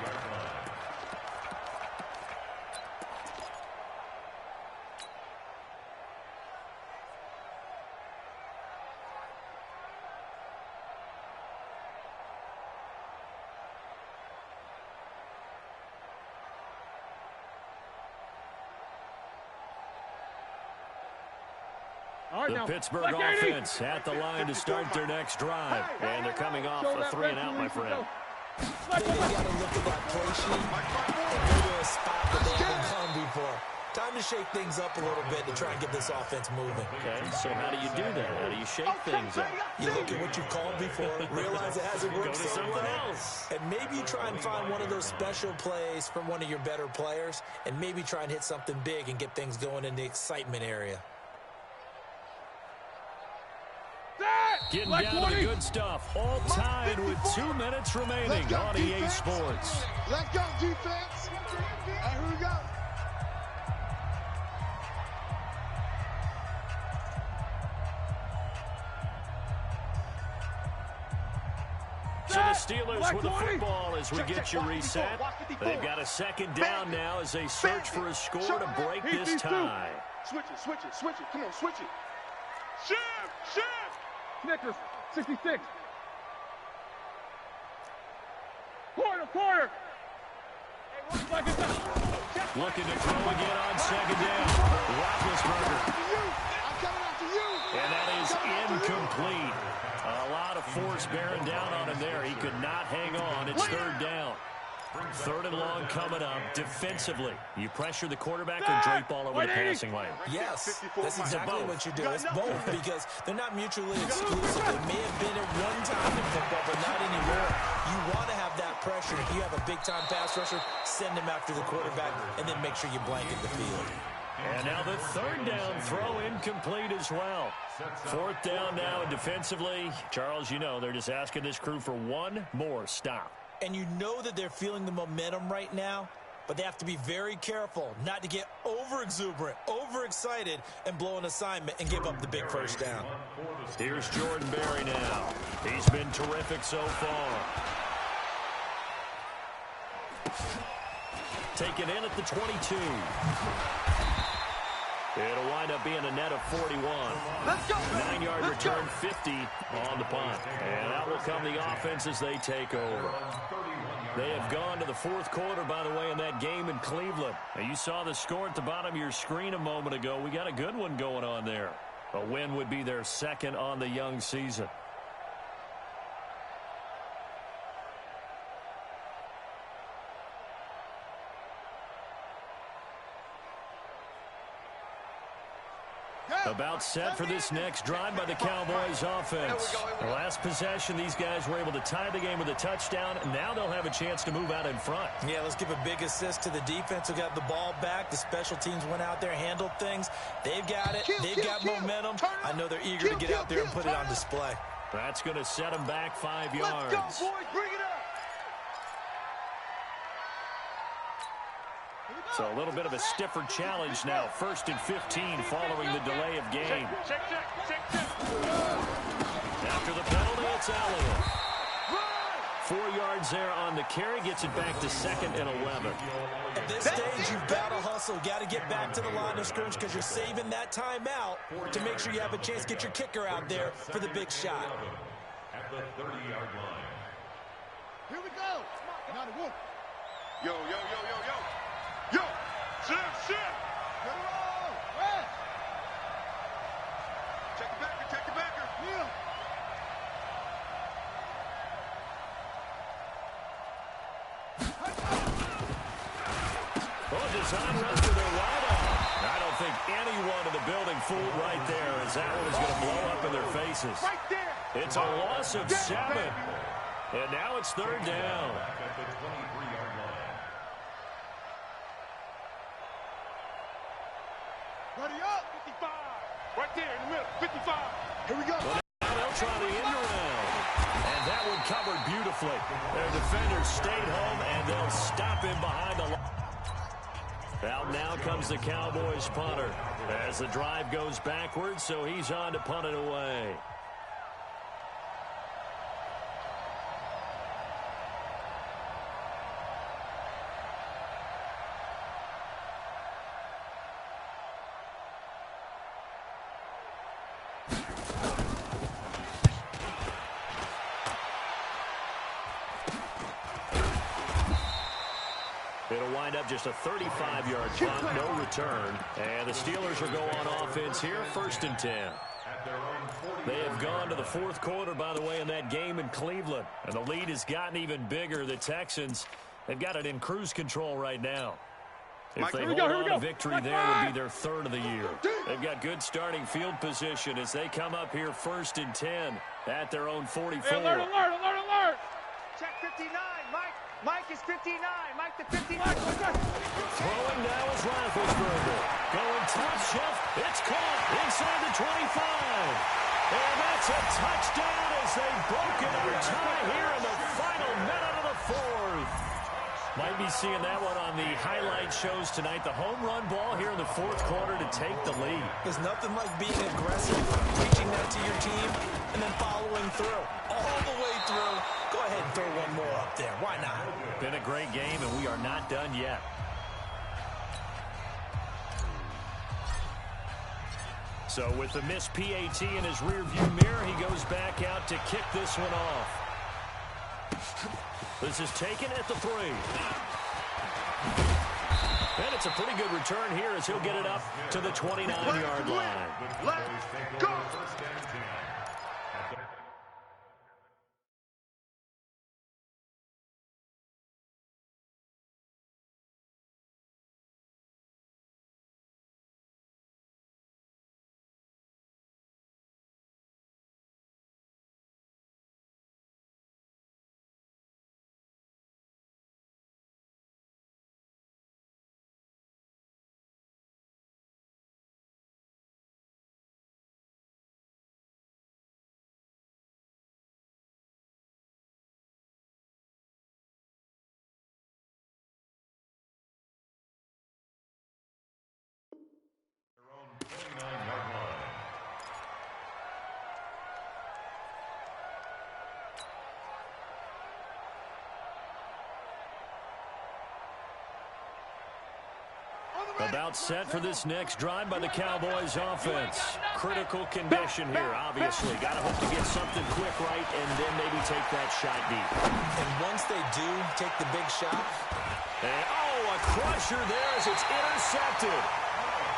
Speaker 1: The Pittsburgh offense at the line to start their next drive. And they're coming off a 3-and-out, my friend.
Speaker 3: They got to look at that play sheet and go to a spot that they haven't gone before. Time to shake things up a little bit to try and get this offense moving.
Speaker 1: Okay, so how do you do that? How do you shake things up?
Speaker 3: You look at what you called before, realize it hasn't worked
Speaker 1: Go to
Speaker 3: so
Speaker 1: something
Speaker 3: well,
Speaker 1: else.
Speaker 3: and maybe you try and find one of those special plays from one of your better players, and maybe try and hit something big and get things going in the excitement area.
Speaker 1: Getting down to the good stuff. All tied with 2 minutes remaining on EA Sports.
Speaker 2: Let's go, defense. All right, here we go.
Speaker 1: So the Steelers with the football as we get you reset. They've got a 2nd down now as they search for a score to break this tie.
Speaker 2: Switch it, switch it, switch it. Come on, switch it. Shift, shift.
Speaker 5: Snickers, 66. Quarter.
Speaker 1: Looking to throw again on 2nd down. Roethlisberger.
Speaker 2: I'm coming after you.
Speaker 1: And that is incomplete. A lot of force bearing down on him there. He could not hang on. It's 3rd down. 3rd and long coming up. Defensively, you pressure the quarterback or drape all over the passing lane?
Speaker 3: Yes, that's exactly what you do. It's both because they're not mutually exclusive. They may have been at one time in football, but not anymore. You want to have that pressure. If you have a big-time pass rusher, send him after the quarterback, and then make sure you blanket the field.
Speaker 1: And now the 3rd down throw incomplete as well. 4th down now, and defensively, Charles, you know, they're just asking this crew for one more stop.
Speaker 3: And you know that they're feeling the momentum right now. but they have to be very careful not to get over-exuberant, overexcited, and blow an assignment and give up the big first down.
Speaker 1: Here's Jordan Berry now. He's been terrific so far. Taken in at the 22. It'll wind up being a net of 41.
Speaker 2: Let's go.
Speaker 1: 9-yard return, 50 on the punt. And out will come the offense as they take over. They have gone to the fourth quarter, by the way, in that game in Cleveland. And you saw the score at the bottom of your screen a moment ago. We got a good one going on there. A win would be their second on the young season. About set for this next drive by the Cowboys offense. The last possession, these guys were able to tie the game with a touchdown, and now they'll have a chance to move out in front.
Speaker 3: Yeah, let's give a big assist to the defense who got the ball back. The special teams went out there, handled things. They've got it. They've got momentum. I know they're eager to get out there and put it on display.
Speaker 1: That's going to set them back 5 yards.
Speaker 2: Let's go, boys. Bring it up.
Speaker 1: So a little bit of a stiffer challenge now. 1st and 15 following the delay of game.
Speaker 2: Check.
Speaker 1: After the penalty, it's Elliott. 4 yards there on the carry. Gets it back to 2nd and 11.
Speaker 3: At this stage, you've got to hustle. Got to get back to the line of scrimmage because you're saving that timeout to make sure you have a chance to get your kicker out there for the big shot.
Speaker 4: At the 30-yard line.
Speaker 2: Here we go. Not a whoop. Yo. Shit. Get it on. Hey. Check the backer. Yeah.
Speaker 1: Design run for their wideout. I don't think anyone in the building fooled right there, as that one is going to blow up in their faces.
Speaker 2: Right there.
Speaker 1: It's a loss of 7. And now it's 3rd down.
Speaker 4: Back at the 23-yard line.
Speaker 2: Ready up. 55. Right there in the middle. 55. Here we go.
Speaker 1: Now they'll try the end around. And that one covered beautifully. Their defenders stayed home, and they'll stop him behind the line. Out now comes the Cowboys punter as the drive goes backwards, so he's on to punt it away. It'll wind up just a 35-yard punt, no return. And the Steelers will go on offense here, 1st and 10. They have gone to the fourth quarter, by the way, in that game in Cleveland. And the lead has gotten even bigger. The Texans, they've got it in cruise control right now. If they hold on to victory, there would be their 3rd of the year. They've got good starting field position as they come up here 1st and 10 at their own 44.
Speaker 5: Hey, alert.
Speaker 2: Check 59. Mike is 59. Mike the 59.
Speaker 1: Throwing now is Roethlisberger. Going top shelf. It's caught inside the 25. And that's a touchdown as they've broken our tie here in the final minute of the 4th. Might be seeing that one on the highlight shows tonight. The home run ball here in the 4th quarter to take the lead.
Speaker 3: There's nothing like being aggressive, reaching that to your team, and then following through. All the way through. Go ahead and throw one more up there. Why not?
Speaker 1: Been a great game, and we are not done yet. So with the missed PAT in his rearview mirror, he goes back out to kick this one off. This is taken at the 3. And it's a pretty good return here as he'll get it up to the 29-yard line.
Speaker 2: Let's go.
Speaker 1: About set for this next drive by the Cowboys offense. Critical condition here, obviously. Got to hope to get something quick right and then maybe take that shot deep.
Speaker 3: And once they do take the big shot.
Speaker 1: And, a crusher there as it's intercepted.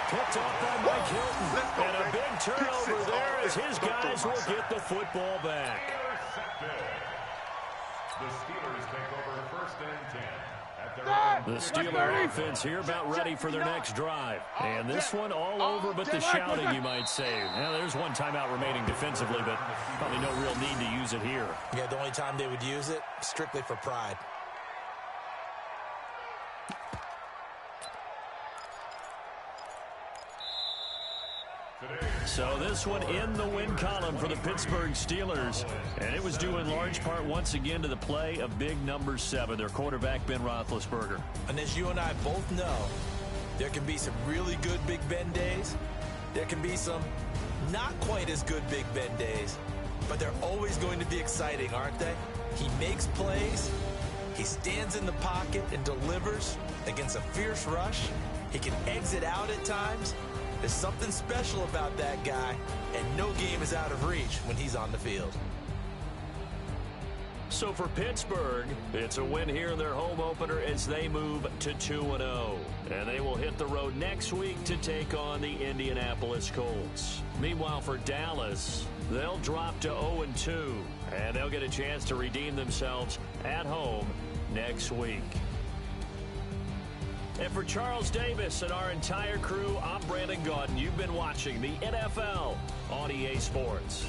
Speaker 1: Picked off by Mike Hilton. And a big turnover there as his guys will get the football back.
Speaker 4: The Steelers take over first and 10.
Speaker 1: The Steeler offense here about ready for their next drive. And this one all over but the shouting, you might say. Now, there's one timeout remaining defensively, but probably no real need to use it here.
Speaker 3: Yeah, the only time they would use it, strictly for pride.
Speaker 1: So this one in the win column for the Pittsburgh Steelers. And it was due in large part once again to the play of big number 7, their quarterback, Ben Roethlisberger.
Speaker 3: And as you and I both know, there can be some really good Big Ben days. There can be some not quite as good Big Ben days. But they're always going to be exciting, aren't they? He makes plays. He stands in the pocket and delivers against a fierce rush. He can exit out at times. There's something special about that guy, and no game is out of reach when he's on the field.
Speaker 1: So for Pittsburgh, it's a win here in their home opener as they move to 2-0. And they will hit the road next week to take on the Indianapolis Colts. Meanwhile, for Dallas, they'll drop to 0-2, and they'll get a chance to redeem themselves at home next week. And for Charles Davis and our entire crew, I'm Brandon Gaudin. You've been watching the NFL on EA Sports.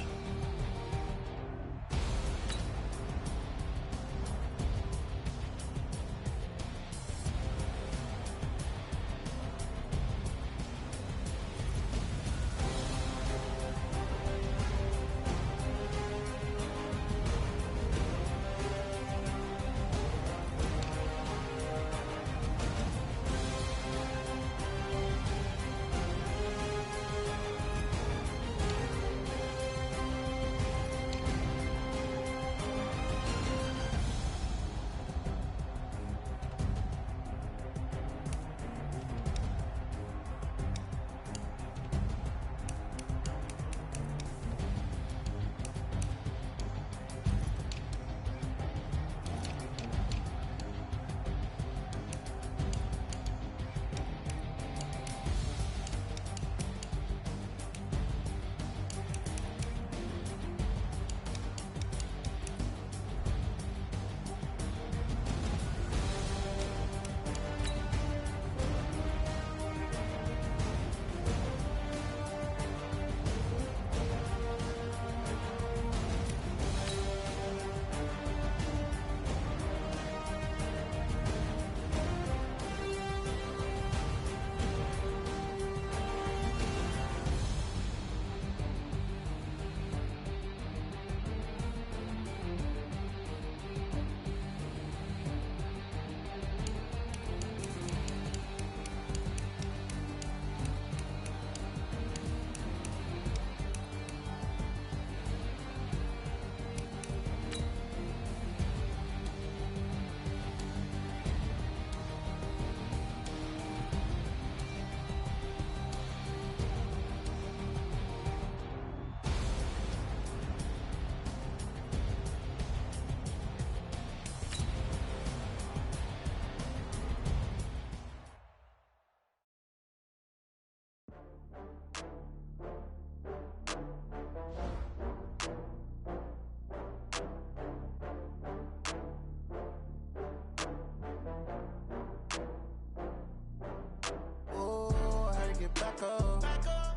Speaker 6: Back up.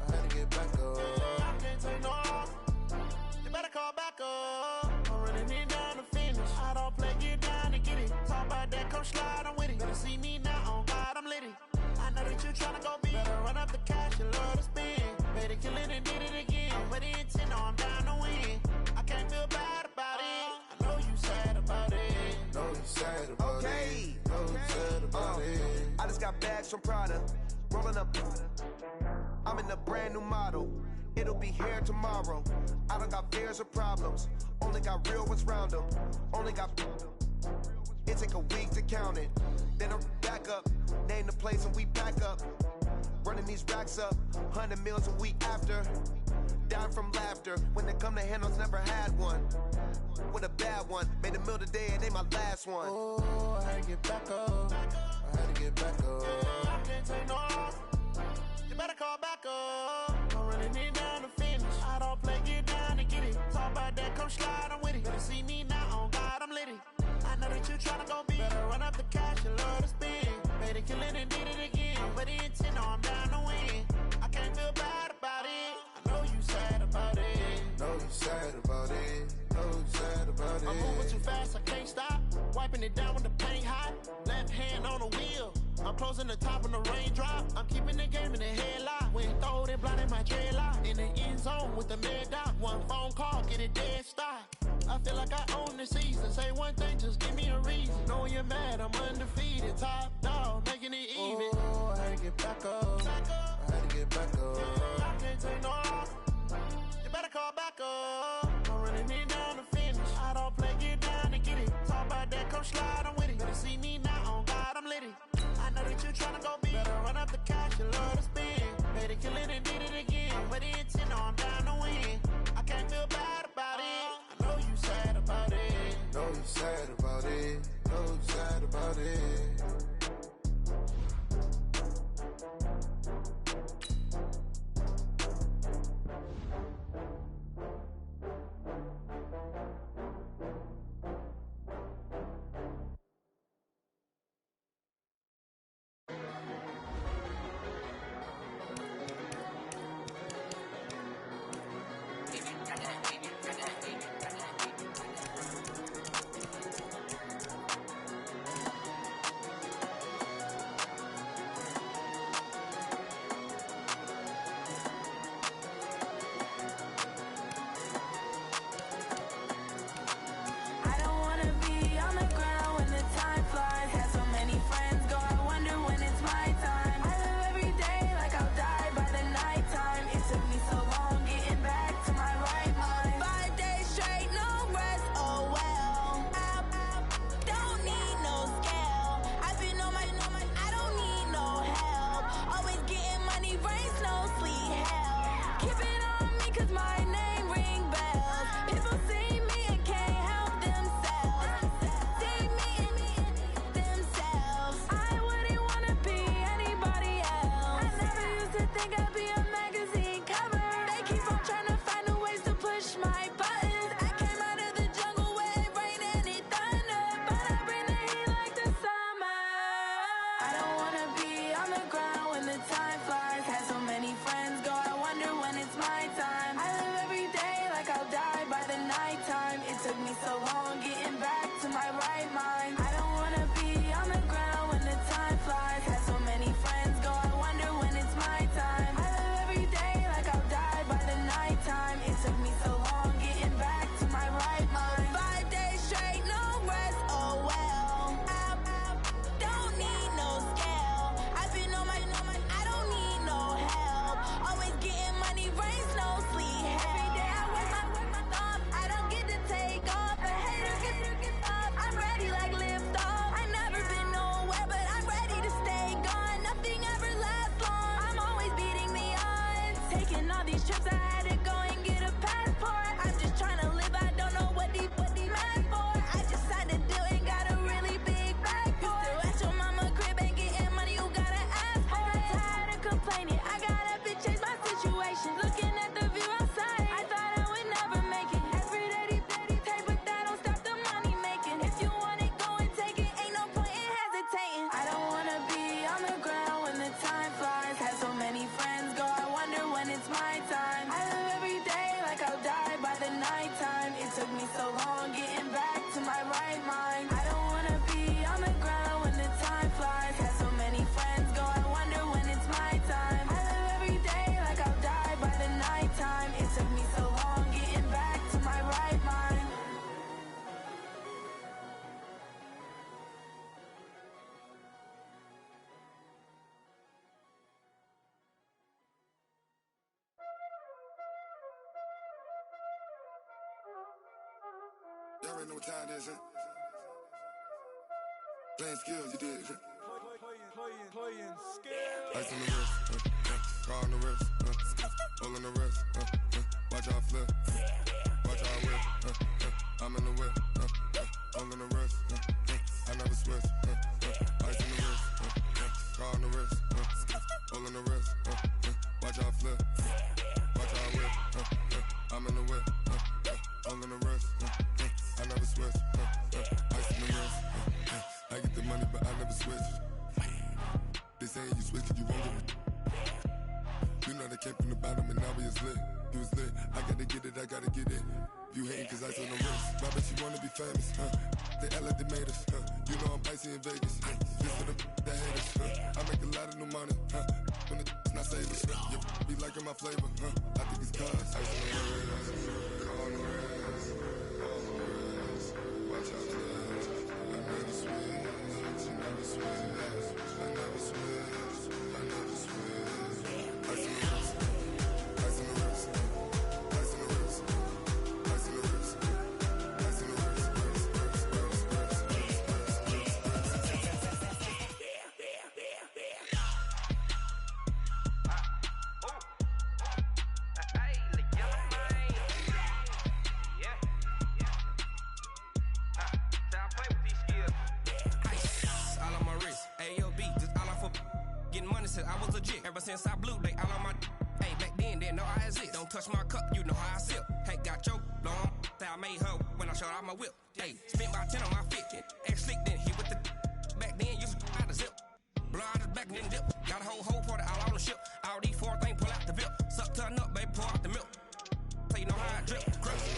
Speaker 6: I had to get back up. I can't take no off. You better call back up. I'm running it down to finish. I don't play, get down to get it. Talk about that, come slide, I'm with it. Better see me now, on God, I'm lit it. I know that you tryna go big. Better run up the cash, you love to spend. Better kill it and did it again. I'm with the intent, no, I'm down to win. I can't feel bad about it. I know you sad about it. Know you sad about it. Know you sad about it.
Speaker 7: I just got bags from Prada. Rolling up, I'm in a brand new model. It'll be here tomorrow. I don't got fears or problems. Only got real ones round them. Only got. It take a week to count it. Then I'm back up. Name the place and we pack up. Running these racks up, 100 meals a week after. Dying from laughter, when they come to handles, never had one. With a bad one, made a meal today and ain't my last one.
Speaker 6: Oh, I had to get back up. I had to get back up. I can't take no loss. You better call back up. I'm running it down to finish. I don't play, get down and get it. Talk about that, come slide, I'm with it. Better see me now, on God, I'm litty. I know that you tryna go big. Better run up the cash, you love to spin. Made it, kill it, and did it again. But the intent, no, I'm down to win. I can't feel bad about it. I know you sad about it.
Speaker 7: Know you sad about it. Know you sad about it.
Speaker 6: I'm moving too fast, I can't stop. Wiping it down with the paint hot. Left hand on the wheel. I'm closing the top when the raindrop. I'm keeping the game in the headlock. When throw it, blinding my dreadlock. In the end zone with the mad dot. One phone call, get it dead stop. I feel like I own the season. Say one thing, just give me a reason. Know you're mad, I'm undefeated. Top dog, making it even.
Speaker 7: Oh, I had to get back up. I had to get back up.
Speaker 6: I can't take no loss. You better call back up. I'm running it down to finish. I don't play, get down and get it. Talk about that, come slide, I'm with it. Better see me now, on God, I'm litty. I know that you tryna go big. Better run up the cash, you love to spin. Made it, kill it, and did it again. But the intent, no, I'm down to win. I can't feel bad about it. I know you sad about it.
Speaker 7: Know you sad about it. Know you sad about it.
Speaker 8: Y'all already know what time it is, huh? Playing skills, you did. Playing
Speaker 3: playing skill.
Speaker 8: Ice on the wrist, car on the wrist, all on the wrist, watch how I flip, watch how I whip, I'm in the whip, all on the wrist, I never switch, ice on the wrist, car on the wrist, all on the wrist, watch how I flip, watch how I whip, I'm in the whip, all on the wrist, I never switch, ice on the wrist, I get the money but I never switch. They saying you switch, you won't get it. You know they came from the bottom and now we is lit. You was lit, I gotta get it, I gotta get it. You hating cause ice on the wrist. My bitch, you wanna be famous, They act like they made us, You know I'm icy in Vegas, This for the that hate us, I make a lot of new money, When it's not savers, You be liking my flavor, I think it's cause ice on the wrist, car on the wrist, all on the wrist. Watch out, flex, I never switch, you never switch. I never switch, I never switch. Ice in the wrist, ice in the wrist, ice in the wrist, ice in the wrist, ice in the wrist,
Speaker 9: I was legit. Ever since I blew, they all on my. Hey, back then, didn't know I exist. Don't touch my cup, you know how I sip. Hey, got your long. I made her when I showed out my whip. Hey, spent about 10 on my fit. X slick, then hit with the. Back then, used to out the zip. Blow out his back, then dip. Got a whole party all on the ship. All these 4 things, pull out the VIP. Suck, turn up, baby, pour out the milk. So you know how I drip. Crush.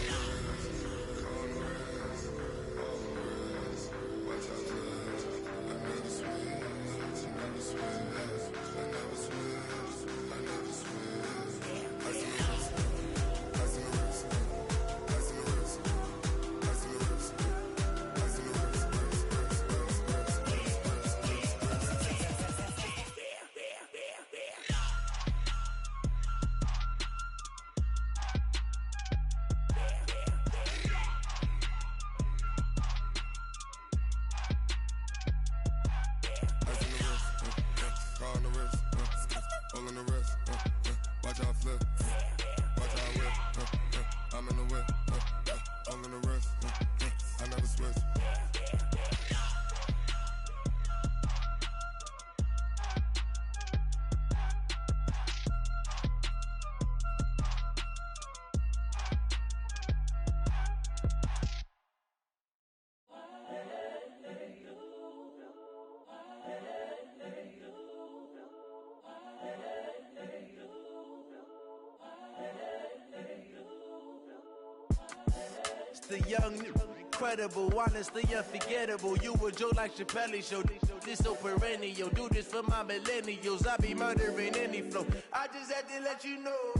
Speaker 10: The young, incredible, honestly unforgettable. You a Joe like Chappelle show. This so perennial. Do this for my millennials. I be murdering any flow. I just had to let you know.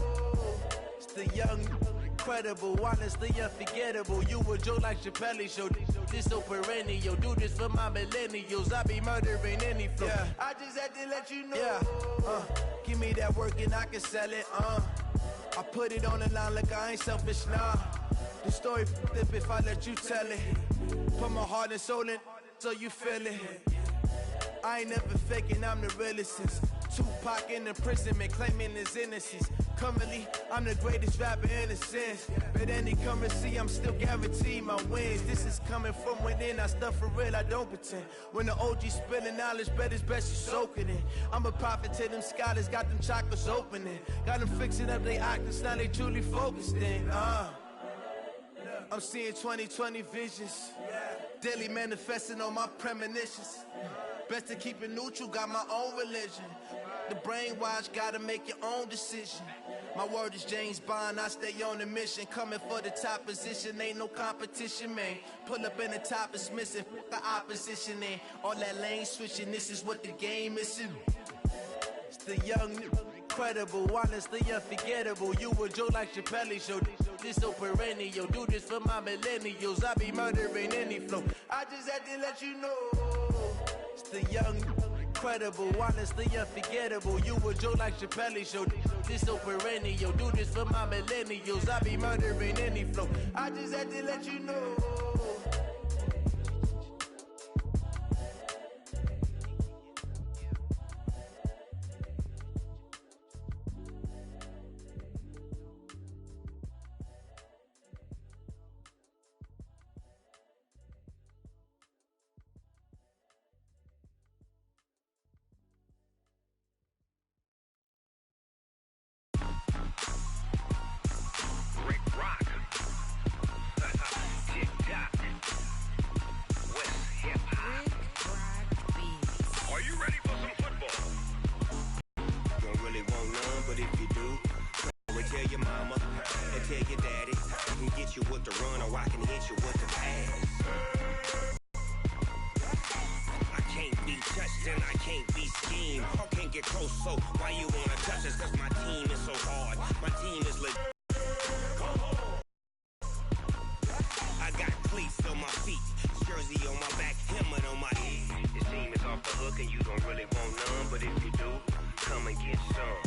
Speaker 10: It's the young, incredible, honestly unforgettable. You a Joe like Chappelle show. This so perennial. Do this for my millennials. I be murdering any flow. Yeah. I just had to let you know. Yeah. Give me that work and I can sell it. I put it on the line like I ain't selfish, nah. The story flip if I let you tell it. Put my heart and soul in so you feel it. I ain't never faking, I'm the realest since Tupac in imprisonment, claiming his innocence. Currently, I'm the greatest rapper in a sense. But any currency, I'm still guaranteed my wins. This is coming from within, I stuff for real, I don't pretend. When the OG spilling knowledge, bet it's best you soak it in. I'm a prophet to them scholars, got them chakras opening. Got them fixing up they octaves, now they truly focused in. I'm seeing 2020 visions, daily manifesting on my premonitions. Best to keep it neutral, got my own religion. The brainwash, gotta make your own decision. My word is James Bond, I stay on a mission. Coming for the top position, ain't no competition, man. Pull up in the top, it's missing, the opposition in. All that lane switching, this is what the game is in. It's the young, incredible, honestly unforgettable. You a Joe like Chappelle show. This so perennial. Do this for my millennials. I be murdering any flow. I just had to let you know. It's the young, incredible, honestly unforgettable. You a Joe like Chappelle show. This so perennial. Do this for my millennials. I be murdering any flow. I just had to let you know.
Speaker 9: touched and I can't be schemed. I can't get close, so why you wanna touch us? Cause my team is so hard. My team is legit. I got cleats on my feet, jersey on my back, helmet on my head. This team is off the hook and you don't really want none, but if you do, come and get some.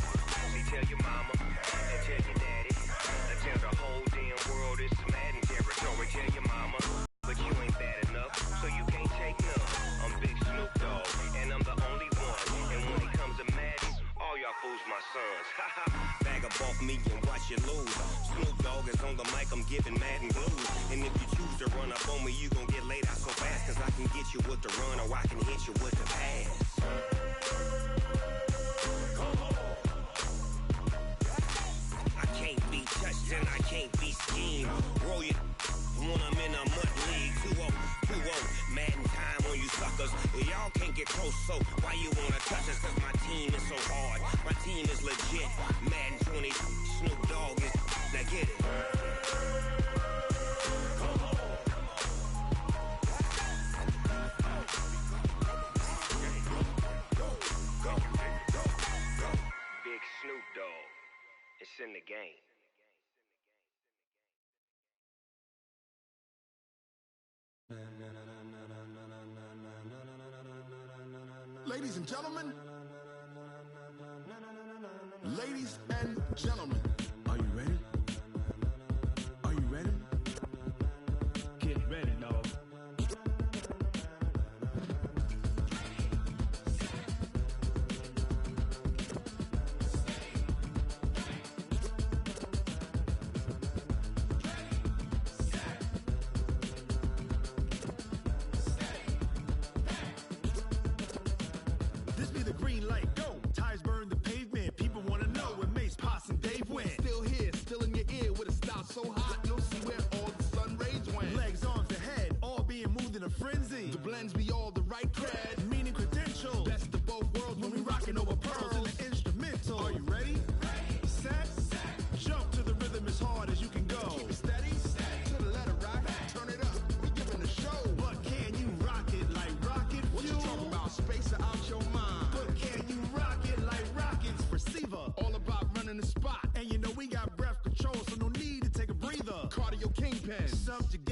Speaker 9: See, tell your mama and tell your daddy, and tell the whole damn world it's Madden territory. Tell your mama, but you ain't bad enough, so you can't take none. I'm Big Snoop Dogg, and I'm the only one. And when it comes to Madden, all y'all fools my sons. Bag up off me and watch you lose. Snoop Dogg is on the mic, I'm giving Madden blues. And if you choose to run up on me, you gon' get laid out so fast. Cause I can get you with the run or I can hit you with the pass. I can't be touched and I can't be schemed. Roll you when I'm in a mud league. 2-0, Madden time on you suckers. Y'all can't get close, so why you wanna touch us? Cause my team is so hard. My team is legit. Madden 20, Snoop Dogg is. Now get it. Big Snoop Dogg. It's in the game.
Speaker 11: Ladies and gentlemen, ladies and gentlemen, are you ready? Are you ready? Get ready, dog. This be the green light, go. Tires burn the pavement. People wanna know where Mace, Potts, and Dave went. Still here, still in your ear with a style so hot, you'll see where all the sun rays went. Legs, arms, and head, all being moved in a frenzy. The blends be all the right cred, meaning credentials. Best of both worlds when we rockin' over pearls in the instrumental. Are you ready? Set, jump to the rhythm as hard as you can go. Keep it steady, to the letter rock, turn it up. We giving a show. But can you rock it like rocket fuel? What you talking about? Space or out your mind? But can you rock it like rockets? Receiver, all about running the spot. And you know we got breath control, so no need to take a breather. Cardio kingpin, subject